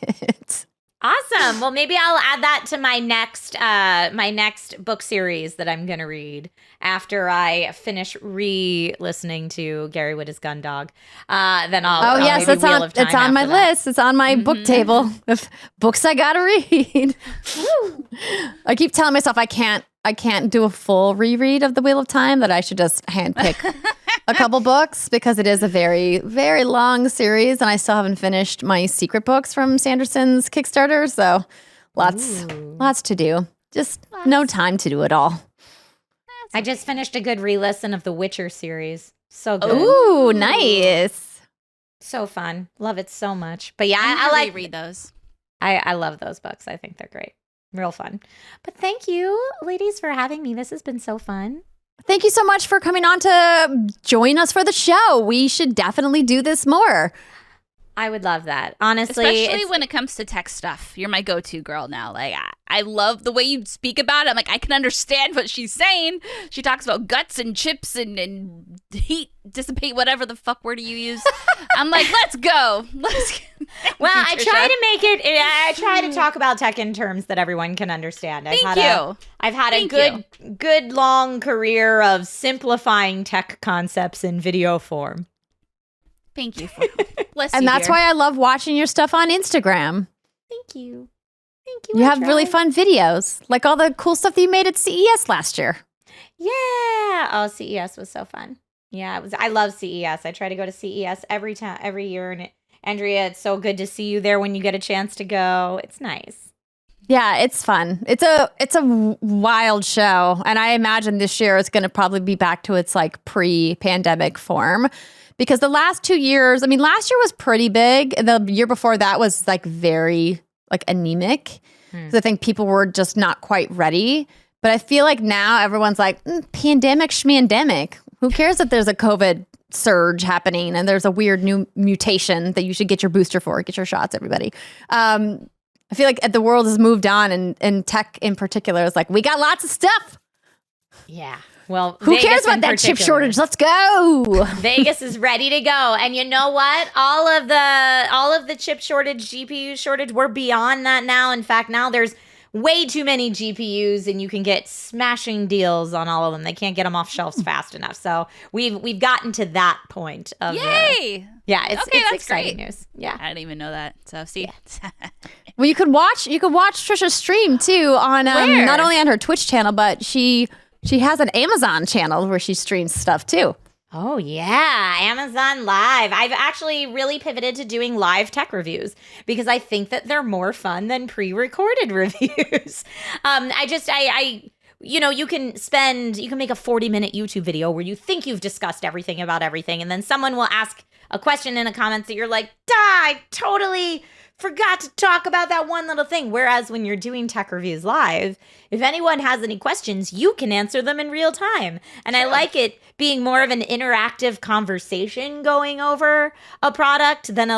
Awesome. Well, maybe I'll add that to my next book series that I'm going to read after I finish re-listening to Gary Whitta's Gun Dog. Then I'll yes, maybe Wheel of Time it's on my after that. list. It's on my book table of books I got to read. I keep telling myself I can't do a full reread of the Wheel of Time, that I should just handpick a couple books, because it is a very, very long series, and I still haven't finished my secret books from Sanderson's Kickstarter, so lots to do. Just no time to do it all. I just finished a good re-listen of the Witcher series. So good. Ooh, nice. So fun. Love it so much. But yeah, I I like read those. I love those books. I think they're great. Real fun. But thank you, ladies, for having me. This has been so fun. Thank you so much for coming on to join us for the show. We should definitely do this more. I would love that. Honestly. Especially when it comes to tech stuff. You're my go-to girl now. Like, I love the way you speak about it. I'm like, I can understand what she's saying. She talks about guts and chips and heat dissipate, whatever the fuck word you use. I'm like, let's go. Well, I try to talk about tech in terms that everyone can understand. I've had a good long career of simplifying tech concepts in video form. Thank you. Bless you, and that's dear. why I love watching your stuff on Instagram. Thank you. You have really fun videos, like all the cool stuff that you made at CES last year. Yeah. Oh, CES was so fun. Yeah, I love CES. I try to go to CES every year. And Andrea, it's so good to see you there when you get a chance to go. It's nice. Yeah, it's fun. It's a wild show, and I imagine this year it's going to probably be back to its like pre-pandemic form. Because the last 2 years, last year was pretty big. The year before that was like very like anemic. So I think people were just not quite ready. But I feel like now everyone's like, pandemic, schmandemic. Who cares if there's a COVID surge happening and there's a weird new mutation that you should get your booster for, get your shots, everybody. I feel like the world has moved on, and tech in particular is like, we got lots of stuff. Yeah. Well, who cares about that chip shortage? Let's go. Vegas is ready to go. And you know what? All of the chip shortage, GPU shortage, we're beyond that now. In fact, now there's way too many GPUs, and you can get smashing deals on all of them. They can't get them off shelves fast enough. So we've gotten to that point of Yay! It's exciting news. Yeah. I didn't even know that. So see. Yeah. Well, you could watch Trisha's stream too on not only on her Twitch channel, but she has an Amazon channel where she streams stuff too. Oh, yeah. Amazon Live. I've actually really pivoted to doing live tech reviews because I think that they're more fun than pre-recorded reviews. You can make a 40-minute YouTube video where you think you've discussed everything about everything, and then someone will ask a question in the comments that you're like, I totally forgot to talk about that one little thing. Whereas when you're doing tech reviews live, if anyone has any questions, you can answer them in real time. And I like it being more of an interactive conversation going over a product than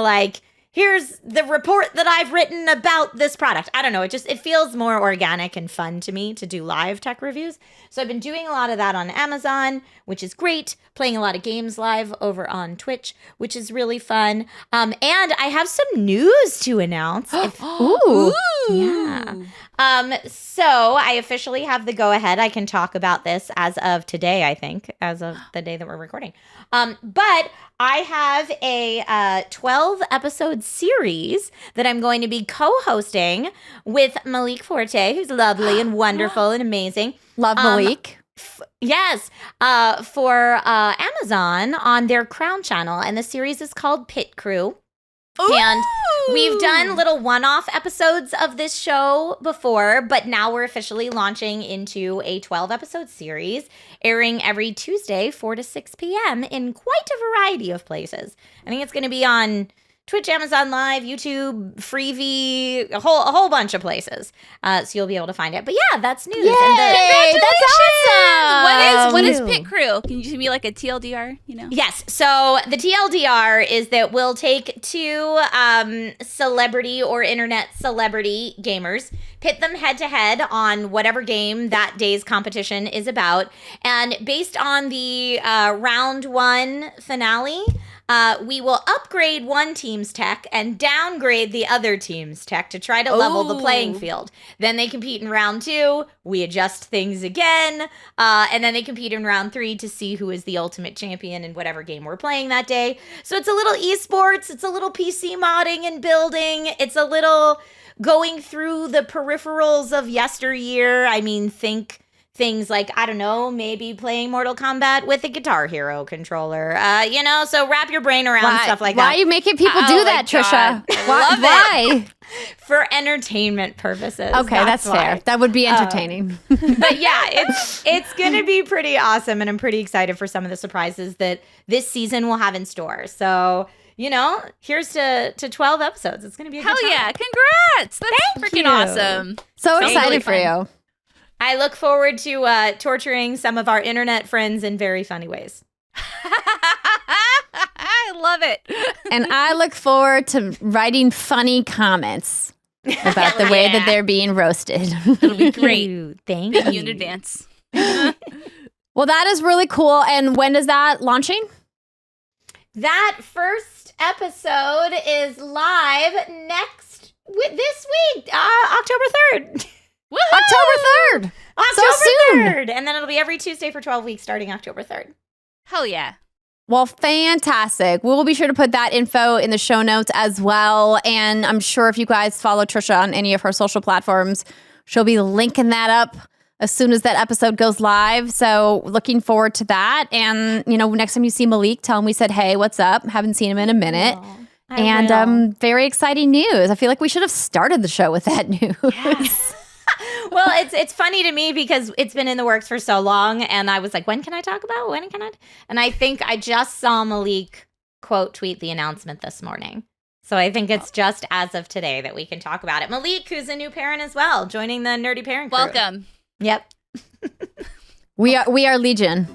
here's the report that I've written about this product. I don't know. It feels more organic and fun to me to do live tech reviews. So I've been doing a lot of that on Amazon, which is great. Playing a lot of games live over on Twitch, which is really fun. And I have some news to announce. Ooh. Yeah. So I officially have the go-ahead. I can talk about this as of today, I think, as of the day that we're recording. But I have a 12-episode series that I'm going to be co-hosting with Malik Forte, who's lovely and wonderful and amazing. Love Malik. Yes, for Amazon on their Crown channel. And the series is called Pit Crew. Ooh. And we've done little one-off episodes of this show before, but now we're officially launching into a 12-episode series, airing every Tuesday, 4 to 6 p.m. in quite a variety of places. I think it's going to be on Twitch, Amazon Live, YouTube, Freevee, a whole bunch of places. So you'll be able to find it. But yeah, that's news. Yay! That's awesome. What is Pit Crew? Can you give me like a TLDR? Yes. So the TLDR is that we'll take two celebrity or internet celebrity gamers, pit them head to head on whatever game that day's competition is about. And based on the round 1 finale, we will upgrade one team's tech and downgrade the other team's tech to try to level the playing field. Then they compete in round 2. We adjust things again. And then they compete in round 3 to see who is the ultimate champion in whatever game we're playing that day. So it's a little esports. It's a little PC modding and building. It's a little going through the peripherals of yesteryear. I mean, think things like, I don't know, maybe playing Mortal Kombat with a Guitar Hero controller, so wrap your brain around stuff like that. Why are you making people do that, Trisha? Why? For entertainment purposes. Okay, that's fair. That would be entertaining. But yeah, it's going to be pretty awesome, and I'm pretty excited for some of the surprises that this season will have in store. So, here's to 12 episodes. It's going to be a good time. Hell yeah. Congrats. That's freaking awesome. So excited for you. I look forward to torturing some of our internet friends in very funny ways. I love it. And I look forward to writing funny comments about the way that they're being roasted. It'll be great. Thank you. In advance. Well, that is really cool. And when is that launching? That first episode is live this week, October 3rd. Woo-hoo! October 3rd. October so soon. 3rd. And then it'll be every Tuesday for 12 weeks starting October 3rd. Hell yeah. Well, fantastic. We will be sure to put that info in the show notes as well. And I'm sure if you guys follow Trisha on any of her social platforms, she'll be linking that up as soon as that episode goes live. So looking forward to that. And, next time you see Malik, tell him we said, hey, what's up? Haven't seen him in a minute. And very exciting news. I feel like we should have started the show with that news. Yes. Well, it's funny to me because it's been in the works for so long, and I was like, when can I talk about? When can I? And I think I just saw Malik quote tweet the announcement this morning. So I think it's just as of today that we can talk about it. Malik, who's a new parent as well, joining the Nerdy Parent crew. Welcome. Yep. We are Legion.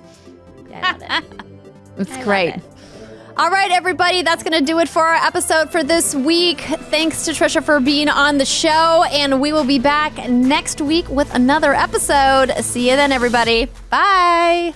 I love it. It's great. All right, everybody, that's going to do it for our episode for this week. Thanks to Trisha for being on the show, and we will be back next week with another episode. See you then, everybody. Bye.